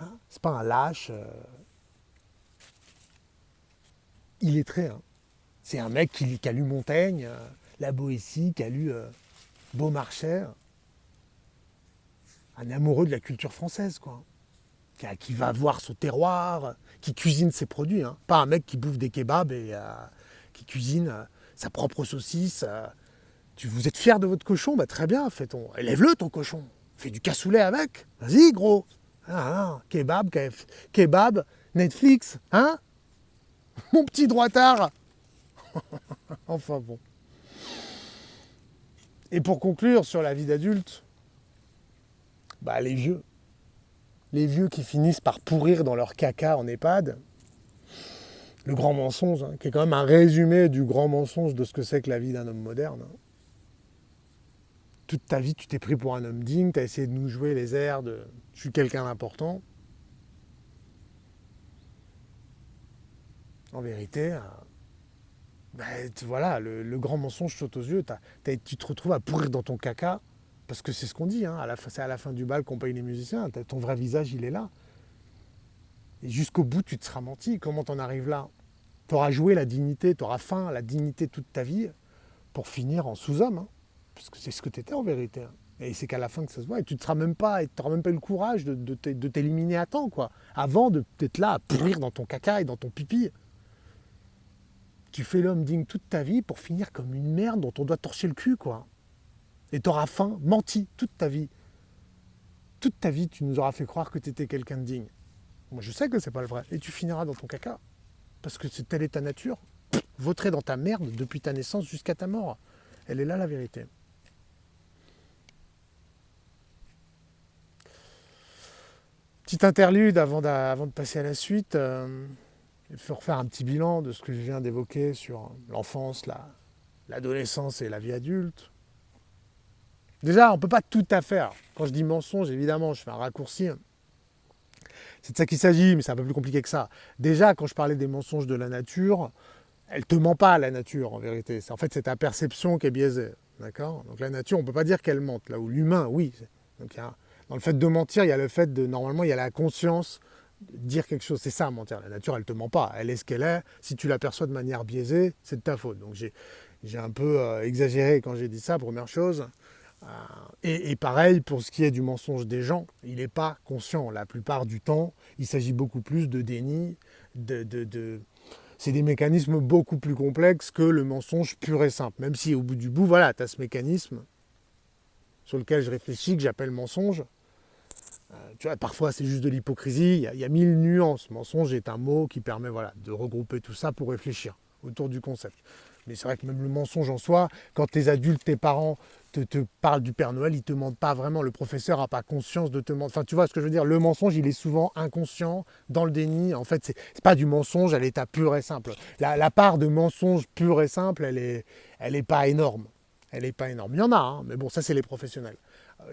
Hein, c'est pas un lâche illettré. Hein. C'est un mec qui a lu Montaigne, la Boétie, qui a lu Beaumarchais. Un amoureux de la culture française, quoi. Qui va voir ce terroir, qui cuisine ses produits. Hein. Pas un mec qui bouffe des kebabs et qui cuisine sa propre saucisse. Vous êtes fier de votre cochon? Bah très bien, élève-le ton cochon. Fais du cassoulet avec. Vas-y, gros. Kebab, Netflix, hein? Mon petit droitard. Enfin bon. Et pour conclure sur la vie d'adulte, les vieux. Les vieux qui finissent par pourrir dans leur caca en EHPAD. Le grand mensonge, qui est quand même un résumé du grand mensonge de ce que c'est que la vie d'un homme moderne. Toute ta vie, tu t'es pris pour un homme digne, tu as essayé de nous jouer les airs de « je suis quelqu'un d'important ». En vérité, voilà, le grand mensonge saute aux yeux. Tu te retrouves à pourrir dans ton caca, parce que c'est ce qu'on dit, c'est à la fin du bal qu'on paye les musiciens. Ton vrai visage, il est là. Et jusqu'au bout, tu te seras menti. Comment t'en arrives là? Tu auras joué la dignité, tu auras faim à la dignité toute ta vie pour finir en sous-homme. Parce que c'est ce que tu étais en vérité. Et c'est qu'à la fin que ça se voit. Et tu n'auras même pas eu le courage de t'éliminer à temps, quoi. Avant d'être là à pourrir dans ton caca et dans ton pipi. Tu fais l'homme digne toute ta vie pour finir comme une merde dont on doit torcher le cul, quoi. Et tu auras faim, menti toute ta vie. Toute ta vie, tu nous auras fait croire que tu étais quelqu'un de digne. Moi, je sais que c'est pas le vrai. Et tu finiras dans ton caca. Parce que telle est ta nature. Vautrer dans ta merde depuis ta naissance jusqu'à ta mort. Elle est là, la vérité. Petite interlude avant de passer à la suite. Il faut refaire un petit bilan de ce que je viens d'évoquer sur l'enfance, l'adolescence et la vie adulte. Déjà, on ne peut pas tout à faire. Quand je dis mensonge, évidemment, je fais un raccourci. C'est de ça qu'il s'agit, mais c'est un peu plus compliqué que ça. Déjà, quand je parlais des mensonges de la nature, elle ne te ment pas, la nature, en vérité. En fait, c'est ta perception qui est biaisée. D'accord? Donc la nature, on ne peut pas dire qu'elle mente. Là où l'humain, oui. Donc, dans le fait de mentir, il y a le fait de... Normalement, il y a la conscience de dire quelque chose. C'est ça, mentir. La nature, elle ne te ment pas. Elle est ce qu'elle est. Si tu l'aperçois de manière biaisée, c'est de ta faute. Donc j'ai un peu exagéré quand j'ai dit ça, première chose. Et pareil pour ce qui est du mensonge des gens, il n'est pas conscient. La plupart du temps, il s'agit beaucoup plus de déni, c'est des mécanismes beaucoup plus complexes que le mensonge pur et simple. Même si au bout du bout, voilà, tu as ce mécanisme sur lequel je réfléchis, que j'appelle mensonge. Tu vois, parfois c'est juste de l'hypocrisie, il y a 1000 nuances. Mensonge est un mot qui permet de regrouper tout ça pour réfléchir autour du concept. Mais c'est vrai que même le mensonge en soi, quand tes adultes, tes parents te parlent du Père Noël, ils ne te mentent pas vraiment. Le professeur n'a pas conscience de te mentir. Enfin, tu vois ce que je veux dire? Le mensonge, il est souvent inconscient, dans le déni. En fait, c'est pas du mensonge à l'état pur et simple. La part de mensonge pur et simple, elle est pas énorme. Elle n'est pas énorme. Il y en a, mais bon, ça, c'est les professionnels.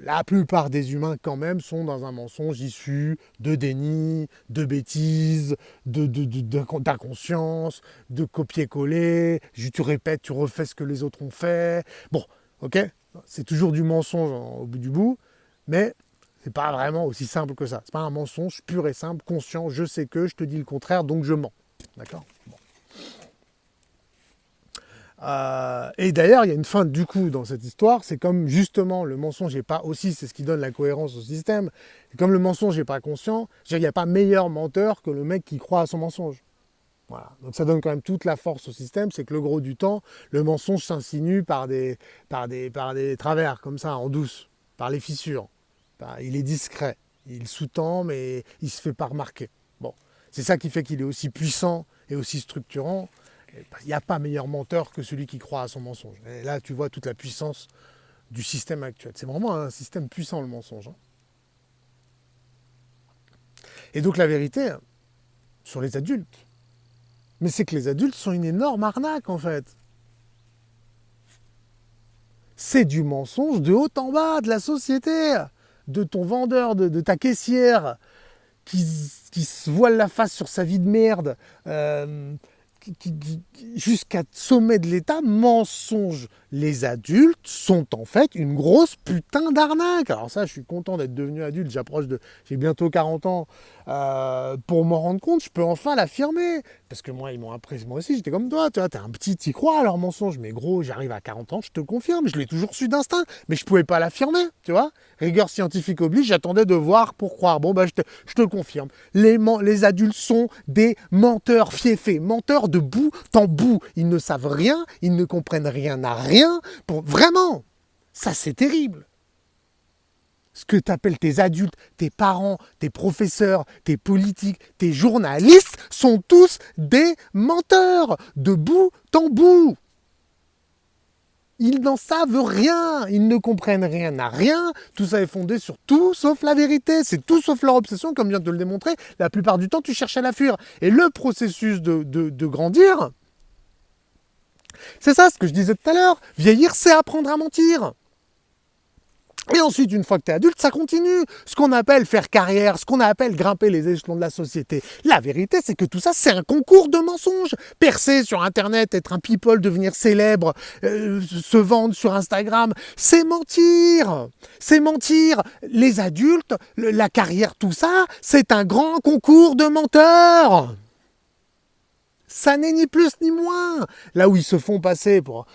La plupart des humains, quand même, sont dans un mensonge issu de déni, de bêtises, d'inconscience, de copier-coller. Tu répètes, tu refais ce que les autres ont fait. Bon, ok, c'est toujours du mensonge au bout du bout, mais c'est pas vraiment aussi simple que ça. C'est pas un mensonge pur et simple, conscient, je sais que, je te dis le contraire, donc je mens. D'accord? Bon. Et d'ailleurs, il y a une fin du coup dans cette histoire, c'est comme justement le mensonge n'est pas aussi, c'est ce qui donne la cohérence au système, et comme le mensonge n'est pas conscient, il n'y a pas meilleur menteur que le mec qui croit à son mensonge. Voilà. Donc ça donne quand même toute la force au système, c'est que le gros du temps, le mensonge s'insinue par des travers, comme ça, en douce, par les fissures. Il est discret, il sous-tend, mais il ne se fait pas remarquer. Bon. C'est ça qui fait qu'il est aussi puissant et aussi structurant. Il n'y a pas meilleur menteur que celui qui croit à son mensonge. Et là, tu vois toute la puissance du système actuel. C'est vraiment un système puissant, le mensonge. Et donc la vérité, sur les adultes, mais c'est que les adultes sont une énorme arnaque, en fait. C'est du mensonge de haut en bas de la société, de ton vendeur, de ta caissière, qui se voile la face sur sa vie de merde, jusqu'à sommet de l'État, mensonge. Les adultes sont en fait une grosse putain d'arnaque. Alors ça, je suis content d'être devenu adulte, j'ai bientôt 40 ans, pour m'en rendre compte, je peux enfin l'affirmer. Parce que moi, ils m'ont appris, moi aussi, j'étais comme toi, tu vois, t'es un petit, t'y crois à leur mensonge, mais gros, j'arrive à 40 ans, je te le confirme, je l'ai toujours su d'instinct, mais je pouvais pas l'affirmer, tu vois. Rigueur scientifique oblige, j'attendais de voir pour croire. Bon, je te le confirme. Les adultes sont des menteurs fiefés, menteurs de bout en bout. Ils ne savent rien, ils ne comprennent rien à rien. Vraiment, ça c'est terrible. Ce que tu appelles tes adultes, tes parents, tes professeurs, tes politiques, tes journalistes sont tous des menteurs de bout en bout. Ils n'en savent rien, ils ne comprennent rien à rien, tout ça est fondé sur tout sauf la vérité, c'est tout sauf leur obsession, comme vient de le démontrer, la plupart du temps tu cherches à la fuir. Et le processus de grandir, c'est ça ce que je disais tout à l'heure, vieillir c'est apprendre à mentir. Et ensuite, une fois que tu es adulte, ça continue. Ce qu'on appelle faire carrière, ce qu'on appelle grimper les échelons de la société. La vérité, c'est que tout ça, c'est un concours de mensonges. Percer sur Internet, être un people, devenir célèbre, se vendre sur Instagram, c'est mentir. C'est mentir. Les adultes, la carrière, tout ça, c'est un grand concours de menteurs. Ça n'est ni plus ni moins. Là où ils se font passer pour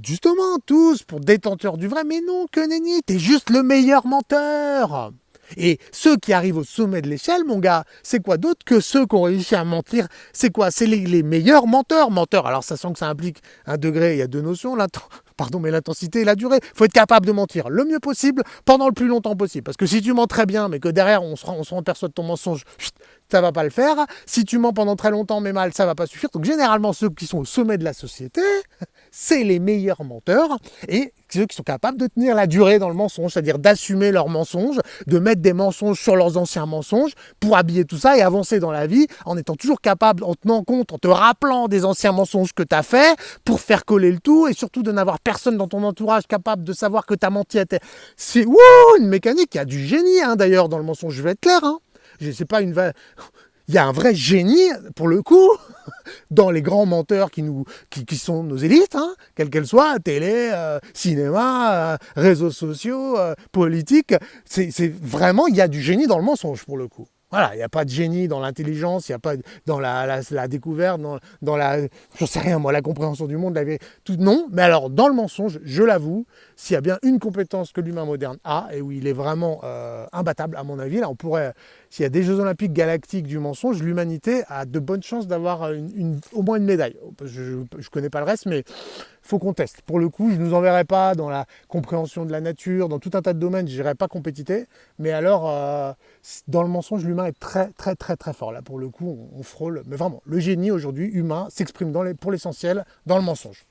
justement tous pour détenteurs du vrai, mais non, que nenni, t'es juste le meilleur menteur. Et ceux qui arrivent au sommet de l'échelle, mon gars, c'est quoi d'autre que ceux qui ont réussi à mentir? C'est quoi? C'est les meilleurs menteurs. Menteurs, alors ça sent que ça implique un degré, il y a deux notions, l'intensité et la durée. Il faut être capable de mentir le mieux possible, pendant le plus longtemps possible. Parce que si tu mens très bien, mais que derrière on se rend aperçoit de ton mensonge, ça va pas le faire. Si tu mens pendant très longtemps mais mal, ça va pas suffire. Donc généralement ceux qui sont au sommet de la société, c'est les meilleurs menteurs et ceux qui sont capables de tenir la durée dans le mensonge, c'est-à-dire d'assumer leurs mensonges, de mettre des mensonges sur leurs anciens mensonges pour habiller tout ça et avancer dans la vie en étant toujours capable, en tenant compte, en te rappelant des anciens mensonges que tu as fait pour faire coller le tout et surtout de n'avoir personne dans ton entourage capable de savoir que tu as menti à C'est une mécanique, il y a du génie d'ailleurs dans le mensonge, je vais être clair. C'est pas une... Il y a un vrai génie, pour le coup, dans les grands menteurs qui sont nos élites, quelles qu'elles soient, télé, cinéma, réseaux sociaux, politique. C'est vraiment, il y a du génie dans le mensonge, pour le coup. Voilà, il n'y a pas de génie dans l'intelligence, il n'y a pas dans la découverte, dans la, je sais rien moi, la compréhension du monde, tout non. Mais alors, dans le mensonge, je l'avoue, s'il y a bien une compétence que l'humain moderne a, et où il est vraiment imbattable, à mon avis, là on pourrait, s'il y a des Jeux Olympiques galactiques du mensonge, l'humanité a de bonnes chances d'avoir au moins une médaille. Je ne connais pas le reste, mais faut qu'on teste. Pour le coup, je ne nous enverrai pas dans la compréhension de la nature, dans tout un tas de domaines, je n'irai pas compétiter. Mais alors, dans le mensonge, l'humain est très, très, très, très fort. Là, pour le coup, on frôle. Mais vraiment, le génie aujourd'hui, humain, s'exprime pour l'essentiel dans le mensonge.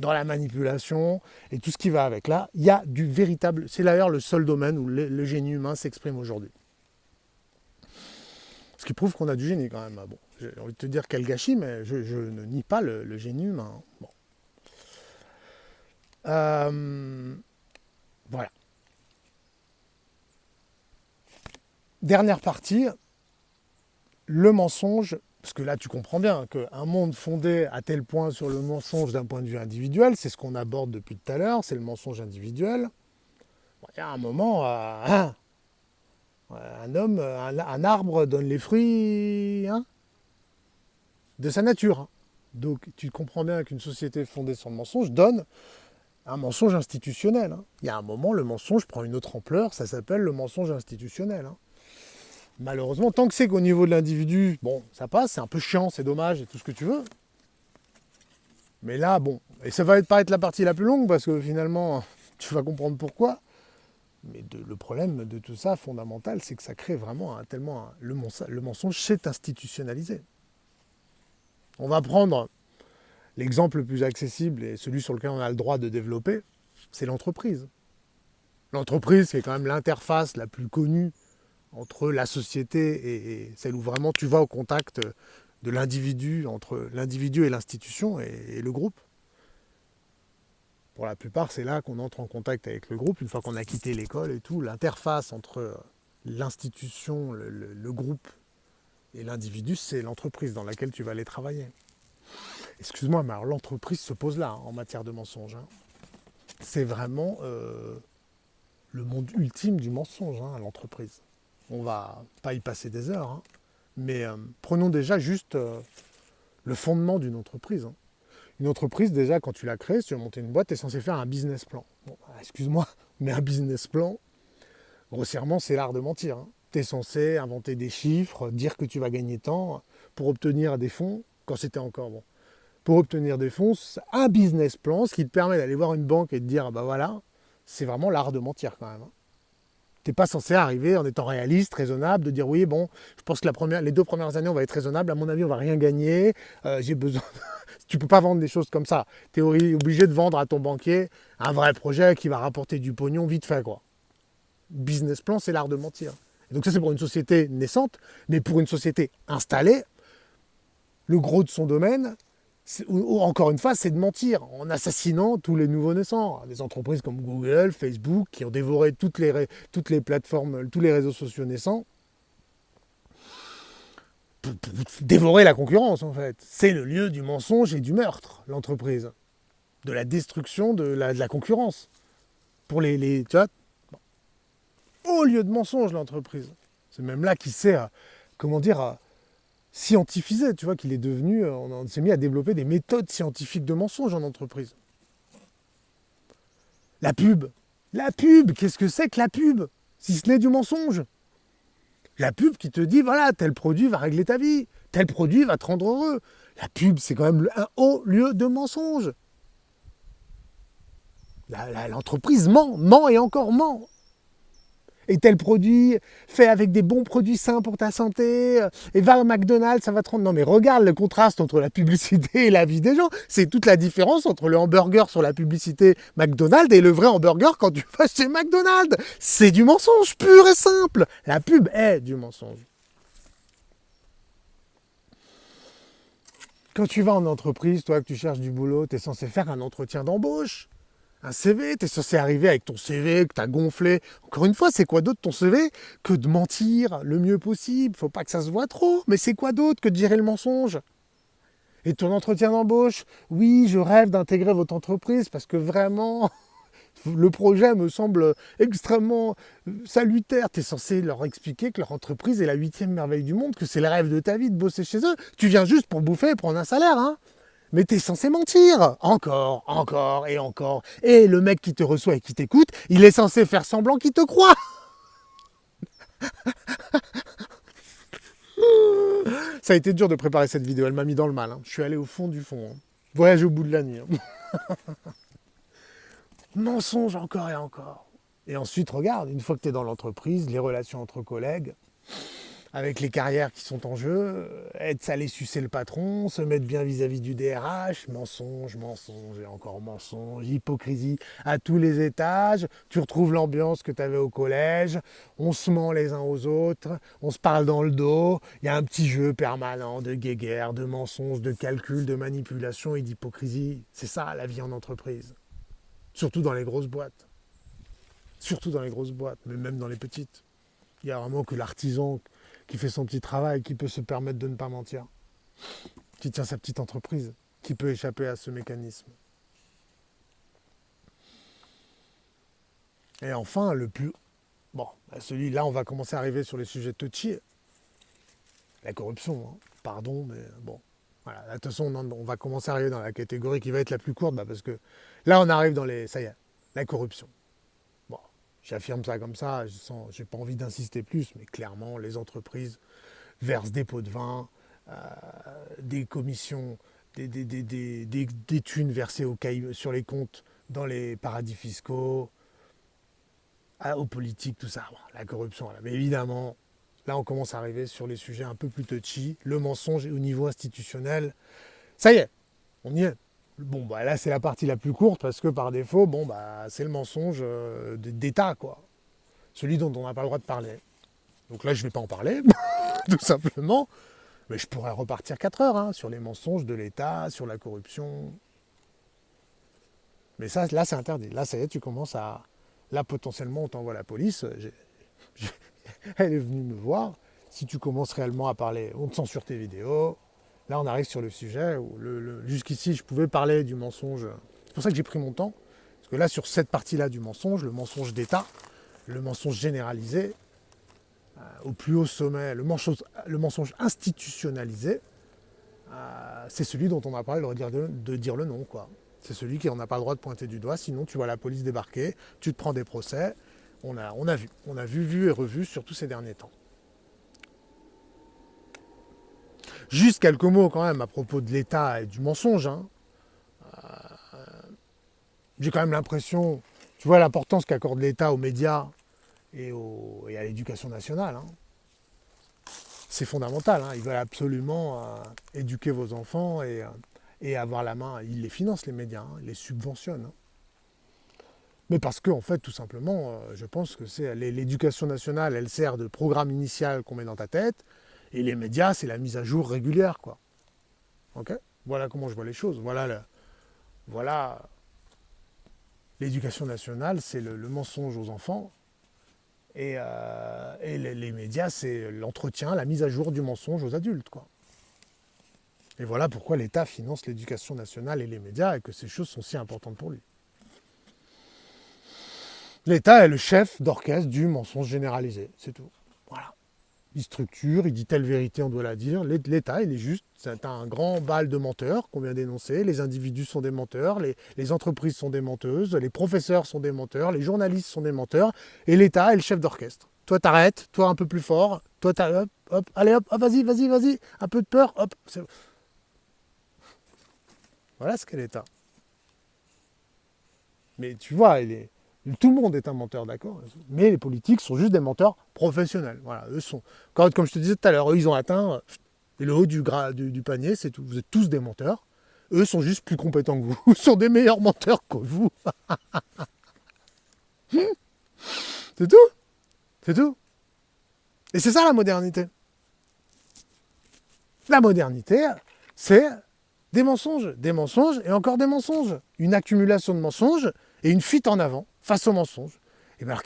Dans la manipulation et tout ce qui va avec. Là, il y a du véritable... C'est d'ailleurs le seul domaine où le génie humain s'exprime aujourd'hui. Ce qui prouve qu'on a du génie quand même. Bon, j'ai envie de te dire quel gâchis, mais je ne nie pas le génie humain. Bon. Voilà. Dernière partie, le mensonge, parce que là tu comprends bien qu'un monde fondé à tel point sur le mensonge d'un point de vue individuel, c'est ce qu'on aborde depuis tout à l'heure, c'est le mensonge individuel. Bon, il y a un moment, un homme, un arbre donne les fruits de sa nature. Donc tu comprends bien qu'une société fondée sur le mensonge donne un mensonge institutionnel. Il y a un moment, le mensonge prend une autre ampleur, ça s'appelle le mensonge institutionnel. Malheureusement, tant que c'est qu'au niveau de l'individu, bon, ça passe, c'est un peu chiant, c'est dommage et tout ce que tu veux. Mais là, bon, et ça va pas être la partie la plus longue parce que finalement, tu vas comprendre pourquoi. Mais le problème de tout ça, fondamental, c'est que ça crée vraiment le mensonge s'est institutionnalisé. On va prendre l'exemple le plus accessible et celui sur lequel on a le droit de développer, c'est l'entreprise. L'entreprise, c'est quand même l'interface la plus connue entre la société et celle où vraiment tu vas au contact de l'individu, entre l'individu et l'institution et le groupe. Pour la plupart, c'est là qu'on entre en contact avec le groupe, une fois qu'on a quitté l'école et tout. L'interface entre l'institution, le groupe et l'individu, c'est l'entreprise dans laquelle tu vas aller travailler. Excuse-moi, mais alors l'entreprise se pose là, en matière de mensonge. C'est vraiment le monde ultime du mensonge, l'entreprise. On va pas y passer des heures, mais prenons déjà juste le fondement d'une entreprise. Une entreprise, déjà, quand tu l'as créée, si tu veux monter une boîte, tu es censé faire un business plan. Bon, excuse-moi, mais un business plan, grossièrement, c'est l'art de mentir. Tu es censé inventer des chiffres, dire que tu vas gagner tant pour obtenir des fonds, quand c'était encore bon. Pour obtenir des fonds, un business plan, ce qui te permet d'aller voir une banque et de dire, bah voilà, c'est vraiment l'art de mentir quand même. Tu n'es pas censé arriver en étant réaliste, raisonnable, de dire oui, bon, je pense que les 2 premières années, on va être raisonnable, à mon avis, on va rien gagner, j'ai besoin... Tu ne peux pas vendre des choses comme ça. Tu es obligé de vendre à ton banquier un vrai projet qui va rapporter du pognon vite fait, quoi. Business plan, c'est l'art de mentir. Et donc ça, c'est pour une société naissante, mais pour une société installée, le gros de son domaine, encore une fois, c'est de mentir en assassinant tous les nouveaux naissants. Des entreprises comme Google, Facebook, qui ont dévoré toutes les plateformes, tous les réseaux sociaux naissants, pour dévorer la concurrence, en fait. C'est le lieu du mensonge et du meurtre, l'entreprise. De la destruction de la concurrence. Pour tu vois, au lieu de mensonge, l'entreprise. C'est même là qu'il sait, comment dire, scientifiser, tu vois, qu'il est devenu, on s'est mis à développer des méthodes scientifiques de mensonge en entreprise. La pub, qu'est-ce que c'est que la pub? Si ce n'est du mensonge. La pub qui te dit, voilà, tel produit va régler ta vie, tel produit va te rendre heureux. La pub, c'est quand même un haut lieu de mensonge. L'entreprise ment et encore ment. Et tel produit fait avec des bons produits sains pour ta santé, et va au McDonald's, ça va te rendre... Non mais regarde le contraste entre la publicité et la vie des gens. C'est toute la différence entre le hamburger sur la publicité McDonald's et le vrai hamburger quand tu vas chez McDonald's. C'est du mensonge pur et simple. La pub est du mensonge. Quand tu vas en entreprise, toi que tu cherches du boulot, tu es censé faire un entretien d'embauche. Un CV, tu es censé arriver avec ton CV que tu as gonflé. Encore une fois, c'est quoi d'autre ton CV que de mentir le mieux possible? Faut pas que ça se voit trop, mais c'est quoi d'autre que de gérer le mensonge? Et ton entretien d'embauche, oui, je rêve d'intégrer votre entreprise parce que vraiment, le projet me semble extrêmement salutaire. Tu es censé leur expliquer que leur entreprise est la 8e merveille du monde, que c'est le rêve de ta vie de bosser chez eux. Tu viens juste pour bouffer et prendre un salaire, hein? Mais t'es censé mentir. Encore, encore et encore. Et le mec qui te reçoit et qui t'écoute, il est censé faire semblant qu'il te croit. Ça a été dur de préparer cette vidéo, elle m'a mis dans le mal. Hein. Je suis allé au fond du fond. Hein. Voyage au bout de la nuit. Hein. Mensonge encore et encore. Et ensuite, regarde, une fois que tu es dans l'entreprise, les relations entre collègues, avec les carrières qui sont en jeu, être allé sucer le patron, se mettre bien vis-à-vis du DRH, mensonge, mensonge et encore mensonge, hypocrisie à tous les étages, tu retrouves l'ambiance que tu avais au collège, on se ment les uns aux autres, on se parle dans le dos, il y a un petit jeu permanent de guéguerre, de mensonges, de calcul, de manipulation et d'hypocrisie. C'est ça la vie en entreprise. Surtout dans les grosses boîtes. Surtout dans les grosses boîtes, mais même dans les petites. Il n'y a vraiment que l'artisan qui fait son petit travail, qui peut se permettre de ne pas mentir, qui tient sa petite entreprise, qui peut échapper à ce mécanisme. Et enfin, le plus... Bon, celui-là, on va commencer à arriver sur les sujets touchy. La corruption, hein. Pardon, mais bon. Voilà, de toute façon, on va commencer à arriver dans la catégorie qui va être la plus courte, parce que là, on arrive dans les... Ça y est, la corruption. Bon, j'affirme ça comme ça, je n'ai pas envie d'insister plus, mais clairement, les entreprises versent des pots de vin, des commissions, des thunes versées sur les comptes dans les paradis fiscaux, aux politiques, tout ça. Bon, la corruption, là. Mais évidemment, là, on commence à arriver sur les sujets un peu plus touchy. Le mensonge au niveau institutionnel. Ça y est, on y est. Bon, bah là, c'est la partie la plus courte parce que par défaut, bon, bah, c'est le mensonge d'État, quoi. Celui dont on n'a pas le droit de parler. Donc là, je ne vais pas en parler, tout simplement. Mais je pourrais repartir 4 heures hein, sur les mensonges de l'État, sur la corruption. Mais ça, là, c'est interdit. Là, ça y est, tu commences à... Là, potentiellement, on t'envoie la police. Elle est venue me voir. Si tu commences réellement à parler, on te censure tes vidéos. Là, on arrive sur le sujet où jusqu'ici, je pouvais parler du mensonge. C'est pour ça que j'ai pris mon temps. Parce que là, sur cette partie-là du mensonge, le mensonge d'État, le mensonge généralisé, au plus haut sommet, le mensonge institutionnalisé, c'est celui dont on n'a pas le droit de dire le nom, quoi. C'est celui qui n'a pas le droit de pointer du doigt, sinon tu vois la police débarquer, tu te prends des procès. On a vu et revu sur tous ces derniers temps. Juste quelques mots quand même à propos de l'État et du mensonge. Hein. J'ai quand même l'impression, tu vois l'importance qu'accorde l'État aux médias et à l'éducation nationale. Hein. C'est fondamental. Hein. Ils veulent absolument éduquer vos enfants et et avoir la main. Ils les financent, les médias, hein, ils les subventionnent. Hein. Mais parce que, en fait, tout simplement, je pense que c'est l'éducation nationale, elle sert de programme initial qu'on met dans ta tête, et les médias, c'est la mise à jour régulière, quoi. Ok ? Voilà comment je vois les choses. Voilà l'éducation nationale, c'est le mensonge aux enfants, et les médias, c'est l'entretien, la mise à jour du mensonge aux adultes, quoi. Et voilà pourquoi l'État finance l'éducation nationale et les médias, et que ces choses sont si importantes pour lui. L'État est le chef d'orchestre du mensonge généralisé, c'est tout. Voilà. Il structure, il dit telle vérité, on doit la dire. L'État, il est juste, c'est un grand bal de menteurs qu'on vient d'énoncer. Les individus sont des menteurs, les entreprises sont des menteuses, les professeurs sont des menteurs, les journalistes sont des menteurs, et l'État est le chef d'orchestre. Toi, t'arrêtes, toi, un peu plus fort, toi, hop, allez, hop, vas-y, un peu de peur, hop. Voilà ce qu'est l'État. Mais tu vois, tout le monde est un menteur, d'accord. Mais les politiques sont juste des menteurs professionnels. Voilà, eux sont, comme je te disais tout à l'heure, eux, ils ont atteint le haut du panier, c'est tout. Vous êtes tous des menteurs. Eux sont juste plus compétents que vous. Ils sont des meilleurs menteurs que vous. C'est tout. C'est tout. Et c'est ça la modernité. La modernité, c'est des mensonges et encore des mensonges. Une accumulation de mensonges et une fuite en avant face aux mensonges. Et bien alors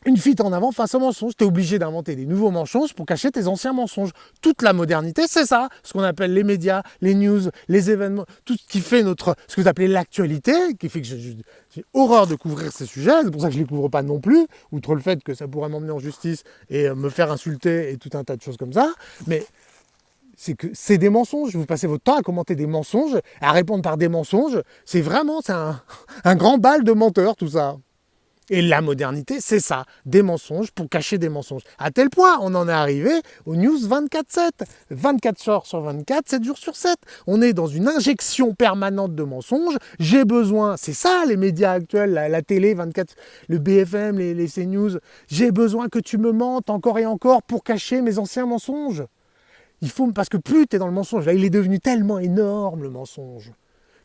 une fuite en avant face aux mensonges. Tu es obligé d'inventer des nouveaux mensonges pour cacher tes anciens mensonges. Toute la modernité, c'est ça. Ce qu'on appelle les médias, les news, les événements, tout ce qui fait ce que vous appelez l'actualité, qui fait que j'ai horreur de couvrir ces sujets. C'est pour ça que je ne les couvre pas non plus, outre le fait que ça pourrait m'emmener en justice et me faire insulter et tout un tas de choses comme ça. Mais c'est que c'est des mensonges. Vous passez votre temps à commenter des mensonges, à répondre par des mensonges. C'est un grand bal de menteurs, tout ça. Et la modernité, c'est ça, des mensonges pour cacher des mensonges. À tel point, on en est arrivé aux news 24/7. 24 heures sur 24, 7 jours sur 7. On est dans une injection permanente de mensonges. J'ai besoin, c'est ça les médias actuels, la télé 24, le BFM, les CNews. J'ai besoin que tu me mentes encore et encore pour cacher mes anciens mensonges. Parce que plus tu es dans le mensonge, là il est devenu tellement énorme le mensonge,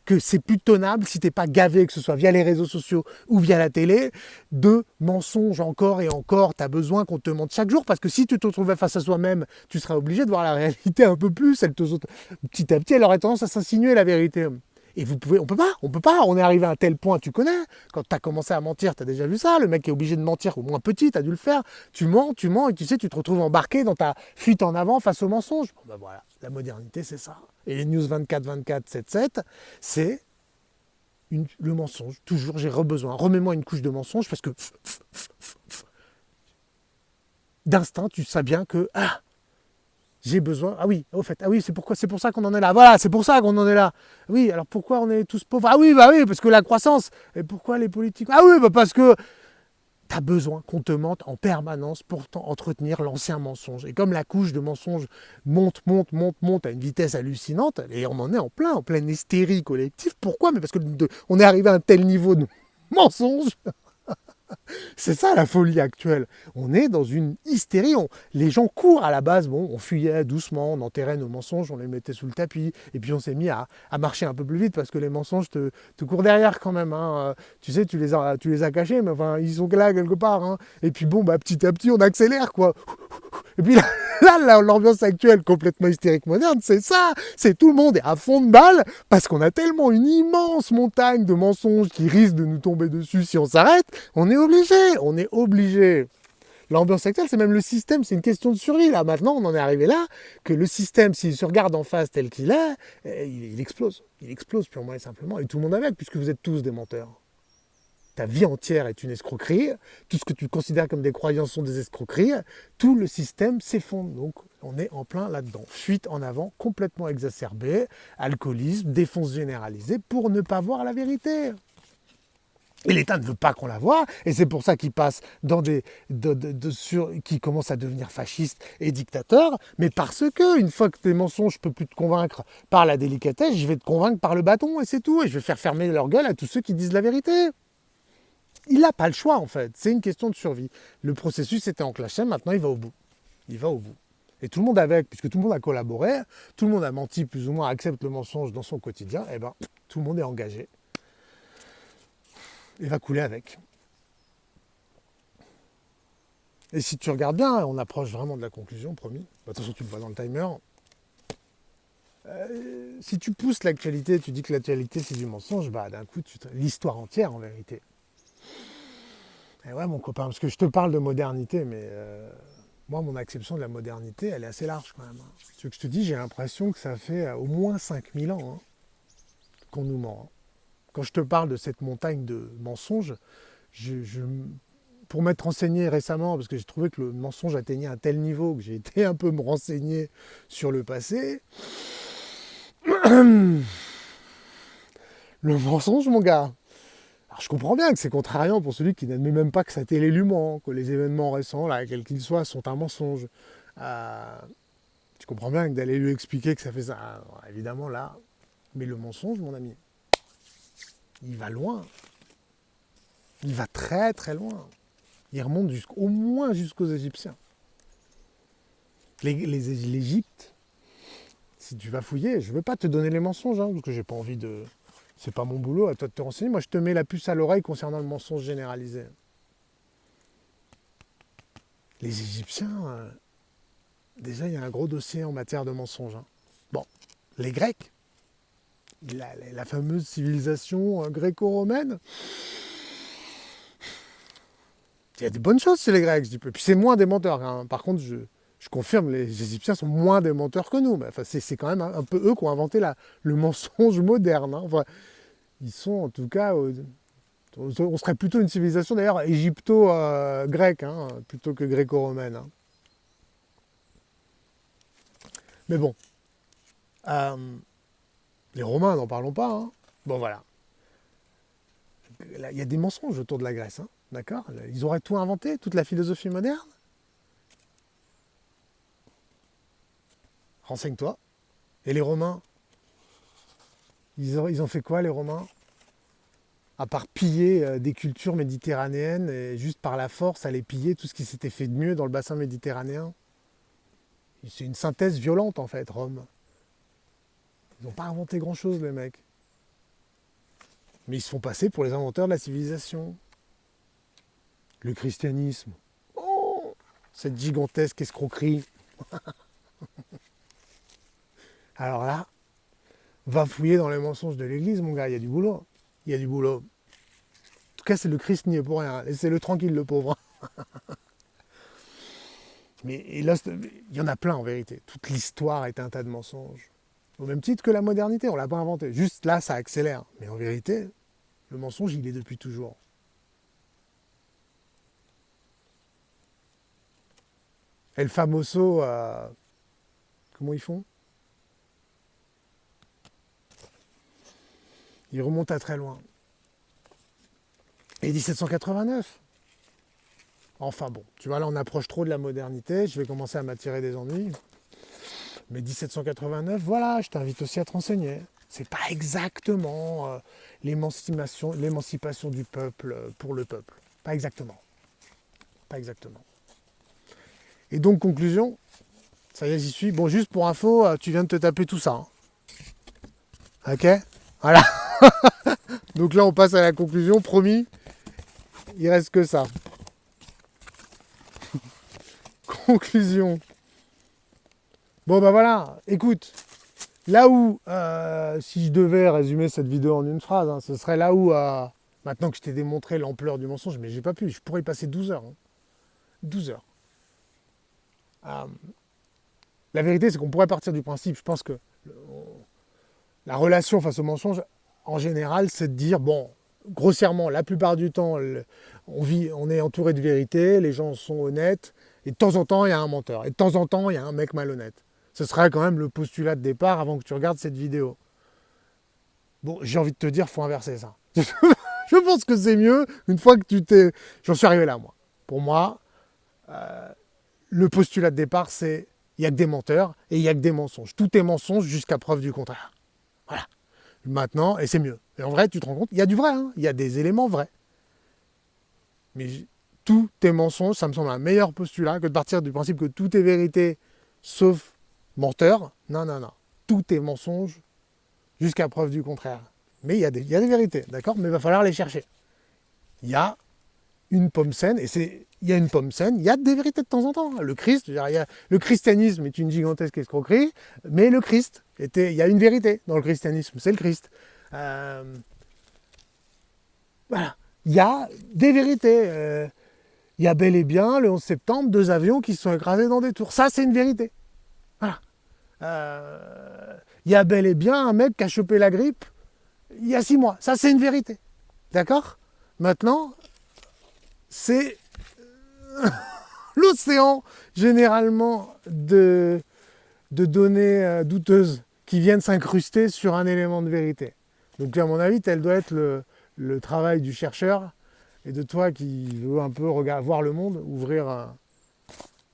que c'est plus tenable si tu n'es pas gavé, que ce soit via les réseaux sociaux ou via la télé, de mensonges encore et encore. Tu as besoin qu'on te mente chaque jour, parce que si tu te retrouvais face à soi-même, tu seras obligé de voir la réalité un peu plus. Petit à petit, elle aurait tendance à s'insinuer la vérité. Et on peut pas, on est arrivé à un tel point, tu connais, quand tu as commencé à mentir, tu as déjà vu ça, le mec est obligé de mentir, au moins petit, tu as dû le faire, tu mens, et tu sais, tu te retrouves embarqué dans ta fuite en avant face au mensonge. Bon, ben voilà, la modernité, c'est ça. Et les news 24/24, 7/7, c'est le mensonge, toujours, j'ai besoin, remets-moi une couche de mensonge, parce que d'instinct, tu sais bien que, j'ai besoin. Ah oui, au fait, c'est pour ça qu'on en est là. Voilà, c'est pour ça qu'on en est là. Oui, alors pourquoi on est tous pauvres? Ah oui, parce que la croissance. Et pourquoi les politiques? Ah oui, parce que tu as besoin qu'on te mente en permanence pour entretenir l'ancien mensonge. Et comme la couche de mensonge monte à une vitesse hallucinante, et on en est en pleine hystérie collective. Pourquoi? Mais parce que on est arrivé à un tel niveau de mensonge. C'est ça la folie actuelle. On est dans une hystérie. Les gens courent à la base. Bon, on fuyait doucement, on enterrait nos mensonges, on les mettait sous le tapis. Et puis on s'est mis à marcher un peu plus vite parce que les mensonges te courent derrière quand même. Hein. Tu sais, tu les as cachés, mais enfin, ils sont là quelque part. Hein. Et puis bon, petit à petit, on accélère quoi. Et puis là, l'ambiance actuelle complètement hystérique moderne, c'est ça. C'est tout le monde est à fond de balle parce qu'on a tellement une immense montagne de mensonges qui risquent de nous tomber dessus si on s'arrête. On est obligé. L'ambiance actuelle, c'est même le système, c'est une question de survie. Là, maintenant, on en est arrivé là, que le système, s'il se regarde en face tel qu'il est, il explose. Il explose purement et simplement. Et tout le monde avec, puisque vous êtes tous des menteurs. Ta vie entière est une escroquerie. Tout ce que tu considères comme des croyances sont des escroqueries. Tout le système s'effondre. Donc, on est en plein là-dedans. Fuite en avant complètement exacerbée, alcoolisme, défonce généralisée pour ne pas voir la vérité. Et l'État ne veut pas qu'on la voie, et c'est pour ça qu'il passe dans qui commence à devenir fasciste et dictateur, mais parce que, une fois que tes mensonges, je ne peux plus te convaincre par la délicatesse, je vais te convaincre par le bâton, et c'est tout, et je vais faire fermer leur gueule à tous ceux qui disent la vérité. Il n'a pas le choix, en fait, c'est une question de survie. Le processus était enclenché, maintenant il va au bout. et tout le monde avec, puisque tout le monde a collaboré, tout le monde a menti plus ou moins, accepte le mensonge dans son quotidien, et ben tout le monde est engagé et va couler avec. Et si tu regardes bien, on approche vraiment de la conclusion, promis. Bah, de toute façon, tu le vois dans le timer. Si tu pousses l'actualité, tu dis que l'actualité c'est du mensonge, bah d'un coup, l'histoire entière en vérité. Et ouais, mon copain, parce que je te parle de modernité, mais moi, mon acception de la modernité, elle est assez large quand même. Ce que je te dis, j'ai l'impression que ça fait au moins 5000 ans qu'on nous ment. Quand je te parle de cette montagne de mensonges, pour m'être renseigné récemment, parce que j'ai trouvé que le mensonge atteignait un tel niveau que j'ai été un peu me renseigner sur le passé. Le mensonge, mon gars. Alors je comprends bien que c'est contrariant pour celui qui n'admet même pas que ça t'est l'élument, que les événements récents, là, quels qu'ils soient, sont un mensonge. Tu comprends bien que d'aller lui expliquer que ça fait ça, alors, évidemment là, mais le mensonge, mon ami, il va loin. Il va très très loin. Il remonte au moins jusqu'aux Égyptiens. L'Égypte, si tu vas fouiller, je ne veux pas te donner les mensonges, parce que j'ai pas envie de... C'est pas mon boulot, à toi de te renseigner. Moi, je te mets la puce à l'oreille concernant le mensonge généralisé. Les Égyptiens, déjà, il y a un gros dossier en matière de mensonges. Bon, les Grecs, la fameuse civilisation gréco-romaine, il y a des bonnes choses chez les Grecs, je dis peu. Puis c'est moins des menteurs. Par contre, je confirme, les Égyptiens sont moins des menteurs que nous. Mais enfin, c'est quand même un peu eux qui ont inventé le mensonge moderne. Enfin, ils sont en tout cas... on serait plutôt une civilisation d'ailleurs égypto-grecque, plutôt que gréco-romaine. Mais bon, les Romains, n'en parlons pas. Bon voilà. Il y a des mensonges autour de la Grèce, d'accord? Ils auraient tout inventé, toute la philosophie moderne. Renseigne-toi. Et les Romains, ils ont fait quoi les Romains? À part piller des cultures méditerranéennes et juste par la force aller piller tout ce qui s'était fait de mieux dans le bassin méditerranéen. C'est une synthèse violente en fait, Rome. Ils n'ont pas inventé grand-chose les mecs. Mais ils se font passer pour les inventeurs de la civilisation. Le christianisme. Oh, cette gigantesque escroquerie. Alors là, va fouiller dans les mensonges de l'église, mon gars, il y a du boulot. Il y a du boulot. En tout cas, c'est le Christ n'y est pour rien. Laissez-le tranquille, le pauvre. Mais là, il y en a plein en vérité. Toute l'histoire est un tas de mensonges. Au même titre que la modernité, on ne l'a pas inventé. Juste là, ça accélère. Mais en vérité, le mensonge, il est depuis toujours. Et le famoso, comment ils font? Ils remontent à très loin. Et 1789. Enfin bon, tu vois, là on approche trop de la modernité, je vais commencer à m'attirer des ennuis. Mais 1789, voilà, je t'invite aussi à te renseigner. C'est pas exactement l'émancipation du peuple pour le peuple. Pas exactement. Pas exactement. Et donc, conclusion, ça y est, j'y suis. Bon, juste pour info, tu viens de te taper tout ça. Ok? Voilà. Donc là, on passe à la conclusion, promis. Il reste que ça. Conclusion. Bon, bah voilà, écoute. Là où, si je devais résumer cette vidéo en une phrase, ce serait là où, maintenant que je t'ai démontré l'ampleur du mensonge, mais j'ai pas pu, je pourrais y passer 12 heures. 12 heures. La vérité, c'est qu'on pourrait partir du principe, je pense que la relation face au mensonge, en général, c'est de dire, bon, grossièrement, la plupart du temps, on est entouré de vérité, les gens sont honnêtes, et de temps en temps, il y a un menteur, et de temps en temps, il y a un mec malhonnête. Ce serait quand même le postulat de départ avant que tu regardes cette vidéo. Bon, j'ai envie de te dire, il faut inverser ça. Je pense que c'est mieux, une fois que tu t'es... J'en suis arrivé là, moi. Pour moi, le postulat de départ, c'est il n'y a que des menteurs et il n'y a que des mensonges. Tout est mensonge jusqu'à preuve du contraire. Voilà. Maintenant, et c'est mieux. Et en vrai, tu te rends compte, il y a du vrai, il y a des éléments vrais. Mais tout est mensonge, ça me semble un meilleur postulat que de partir du principe que tout est vérité sauf menteur. Non, non, non. Tout est mensonge jusqu'à preuve du contraire. Mais il y a des vérités, d'accord? Mais il va falloir les chercher. Il y a une pomme saine, et il y a une pomme saine, il y a des vérités de temps en temps. Le Christ, le christianisme est une gigantesque escroquerie, mais il y a une vérité dans le christianisme, c'est le Christ. Voilà, il y a des vérités. Il y a bel et bien, le 11 septembre, 2 avions qui se sont écrasés dans des tours. Ça, c'est une vérité. Voilà. Il y a bel et bien un mec qui a chopé la grippe il y a 6 mois. Ça, c'est une vérité. D'accord? Maintenant, c'est l'océan, généralement, de données douteuses qui viennent s'incruster sur un élément de vérité. Donc, à mon avis, tel doit être le travail du chercheur et de toi qui veux un peu voir le monde, ouvrir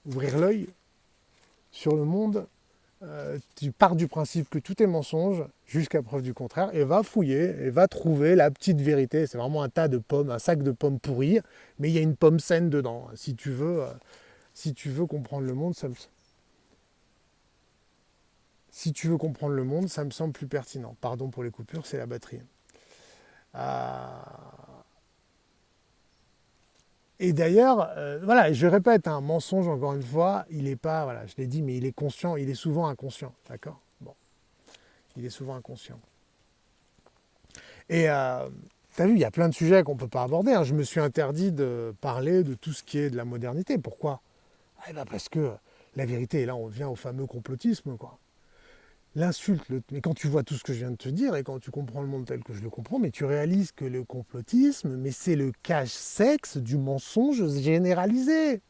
l'œil sur le monde. Tu pars du principe que tout est mensonge jusqu'à preuve du contraire et va fouiller et va trouver la petite vérité. C'est vraiment un tas de pommes, un sac de pommes pourries, mais il y a une pomme saine dedans. Si tu veux comprendre le monde, ça me semble plus pertinent. Pardon pour les coupures, c'est la batterie. Et d'ailleurs, voilà, je répète, un mensonge, encore une fois, il n'est pas, voilà, je l'ai dit, mais il est conscient, il est souvent inconscient, d'accord? Bon, il est souvent inconscient. Et tu as vu, il y a plein de sujets qu'on ne peut pas aborder, hein. Je me suis interdit de parler de tout ce qui est de la modernité. Pourquoi? Parce que la vérité, et là on vient au fameux complotisme, quoi. L'insulte, mais quand tu vois tout ce que je viens de te dire et quand tu comprends le monde tel que je le comprends, mais tu réalises que le complotisme, mais c'est le cache-sexe du mensonge généralisé.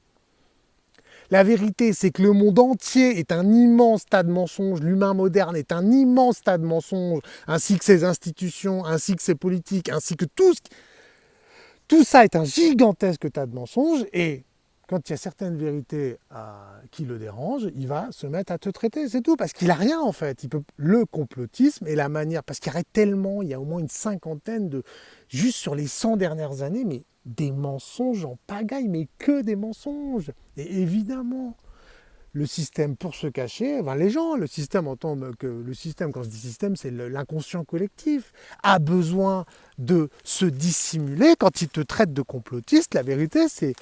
La vérité, c'est que le monde entier est un immense tas de mensonges, l'humain moderne est un immense tas de mensonges, ainsi que ses institutions, ainsi que ses politiques, ainsi que tout ça est un gigantesque tas de mensonges, et quand il y a certaines vérités qui le dérangent, il va se mettre à te traiter, c'est tout, parce qu'il n'a rien en fait. Le complotisme et la manière, parce qu'il y a tellement, il y a au moins une cinquantaine juste sur les 100 dernières années, mais des mensonges en pagaille, mais que des mensonges. Et évidemment, le système pour se cacher, enfin les gens, le système, quand je dis système, c'est l'inconscient collectif, a besoin de se dissimuler quand il te traite de complotiste. La vérité, c'est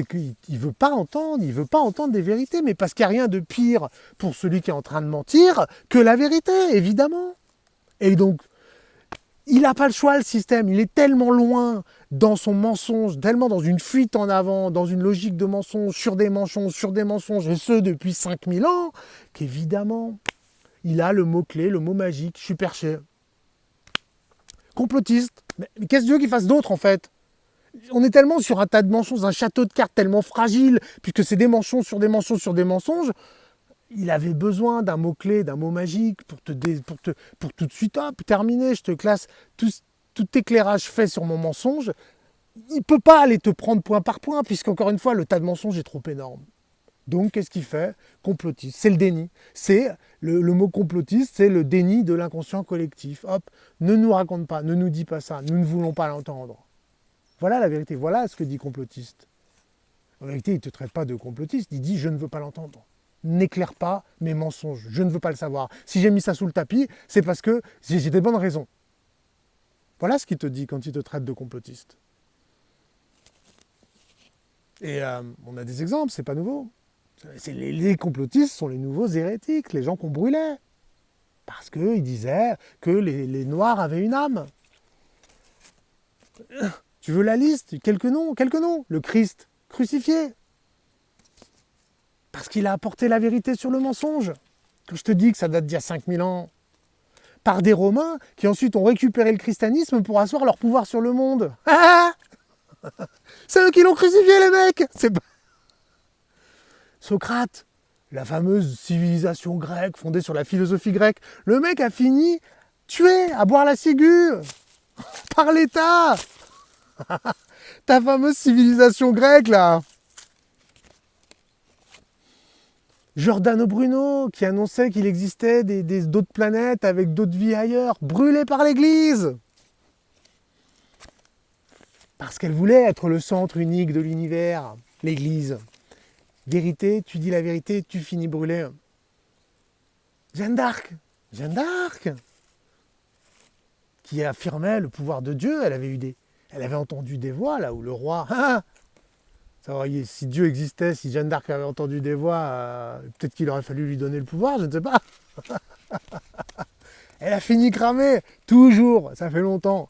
qu'il ne veut pas entendre des vérités, mais parce qu'il n'y a rien de pire pour celui qui est en train de mentir que la vérité, évidemment. Et donc, il n'a pas le choix, le système. Il est tellement loin dans son mensonge, tellement dans une fuite en avant, dans une logique de mensonge, sur des mensonges, et ce depuis 5000 ans, qu'évidemment, il a le mot-clé, le mot magique, je suis perché. Complotiste. Mais qu'est-ce que Dieu qu'il fasse d'autre, en fait? On est tellement sur un tas de mensonges, un château de cartes tellement fragile, puisque c'est des mensonges sur des mensonges sur des mensonges. Il avait besoin d'un mot-clé, d'un mot magique pour tout de suite, hop, terminer, je te classe tout éclairage fait sur mon mensonge. Il ne peut pas aller te prendre point par point, puisqu'encore une fois, le tas de mensonges est trop énorme. Donc, qu'est-ce qu'il fait? Complotiste. C'est le déni. C'est le mot complotiste, c'est le déni de l'inconscient collectif. Hop, ne nous raconte pas, ne nous dis pas ça, nous ne voulons pas l'entendre. Voilà la vérité, voilà ce que dit complotiste. En réalité, il ne te traite pas de complotiste, il dit je ne veux pas l'entendre. N'éclaire pas mes mensonges, je ne veux pas le savoir. Si j'ai mis ça sous le tapis, c'est parce que j'ai des bonnes raisons. Voilà ce qu'il te dit quand il te traite de complotiste. Et on a des exemples, c'est pas nouveau. Les complotistes sont les nouveaux hérétiques, les gens qu'on brûlait. Parce qu'ils disaient que les Noirs avaient une âme. Tu veux la liste? Quelques noms. Le Christ, crucifié. Parce qu'il a apporté la vérité sur le mensonge. Quand je te dis que ça date d'il y a 5000 ans. Par des Romains qui ensuite ont récupéré le christianisme pour asseoir leur pouvoir sur le monde. C'est eux qui l'ont crucifié, les mecs. Socrate, la fameuse civilisation grecque fondée sur la philosophie grecque. Le mec a fini tué, à boire la ciguë par l'État. Ta fameuse civilisation grecque, là. Giordano Bruno, qui annonçait qu'il existait d'autres planètes avec d'autres vies ailleurs, brûlé par l'Église. Parce qu'elle voulait être le centre unique de l'univers, l'Église. Vérité, tu dis la vérité, tu finis brûlé. Jeanne d'Arc, Jeanne d'Arc, qui affirmait le pouvoir de Dieu. Elle avait entendu des voix là où le roi. Savoir si Dieu existait, si Jeanne d'Arc avait entendu des voix, peut-être qu'il aurait fallu lui donner le pouvoir, je ne sais pas. Elle a fini cramée, toujours, ça fait longtemps.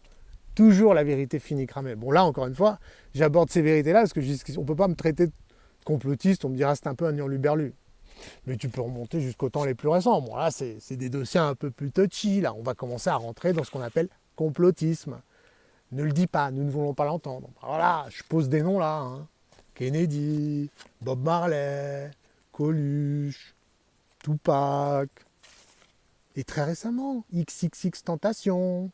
Toujours la vérité finit cramée. Bon là, encore une fois, j'aborde ces vérités-là parce qu'on ne peut pas me traiter de complotiste, on me dira c'est un peu un hurluberlu. Mais tu peux remonter jusqu'aux temps les plus récents. Bon là, c'est des dossiers un peu plus touchy. Là, on va commencer à rentrer dans ce qu'on appelle complotisme. Ne le dis pas, nous ne voulons pas l'entendre. Voilà, je pose des noms là. Hein. Kennedy, Bob Marley, Coluche, Tupac. Et très récemment, XXX Tentation.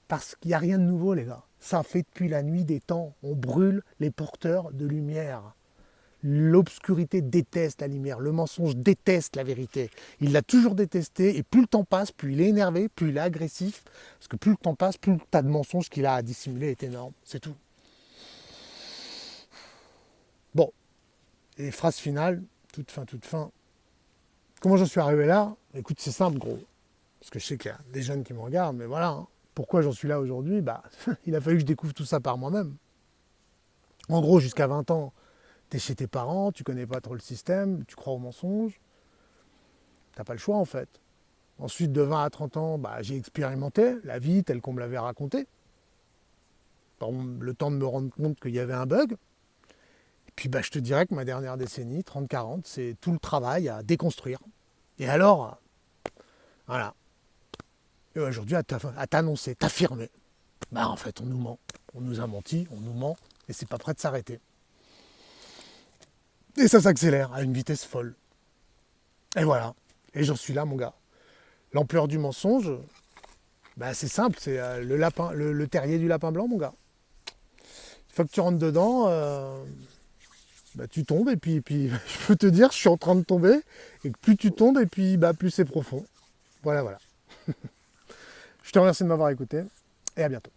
Parce qu'il n'y a rien de nouveau, les gars. Ça fait depuis la nuit des temps. On brûle les porteurs de lumière. L'obscurité déteste la lumière. Le mensonge déteste la vérité. Il l'a toujours détesté. Et plus le temps passe, plus il est énervé, plus il est agressif. Parce que plus le temps passe, plus le tas de mensonges qu'il a à dissimuler est énorme. C'est tout. Bon. Et phrase finale, toute fin. Comment j'en suis arrivé là? Écoute, c'est simple, gros. Parce que je sais qu'il y a des jeunes qui me regardent, mais voilà. Hein. Pourquoi j'en suis là aujourd'hui? Il a fallu que je découvre tout ça par moi-même. En gros, jusqu'à 20 ans, tu es chez tes parents, tu connais pas trop le système, tu crois aux mensonges. T'as pas le choix en fait. Ensuite, de 20 à 30 ans, j'ai expérimenté la vie telle qu'on me l'avait racontée. Le temps de me rendre compte qu'il y avait un bug. Et puis je te dirais que ma dernière décennie, 30-40, c'est tout le travail à déconstruire. Et alors, voilà. Et aujourd'hui, à t'annoncer, t'affirmer, en fait, on nous ment. On nous a menti, on nous ment, et c'est pas prêt de s'arrêter. Et ça s'accélère à une vitesse folle. Et voilà. Et j'en suis là, mon gars. L'ampleur du mensonge, c'est simple, c'est le terrier du lapin blanc, mon gars. Une fois que tu rentres dedans, tu tombes, et puis je peux te dire, je suis en train de tomber, et que plus tu tombes, et puis plus c'est profond. Voilà. Je te remercie de m'avoir écouté, et à bientôt.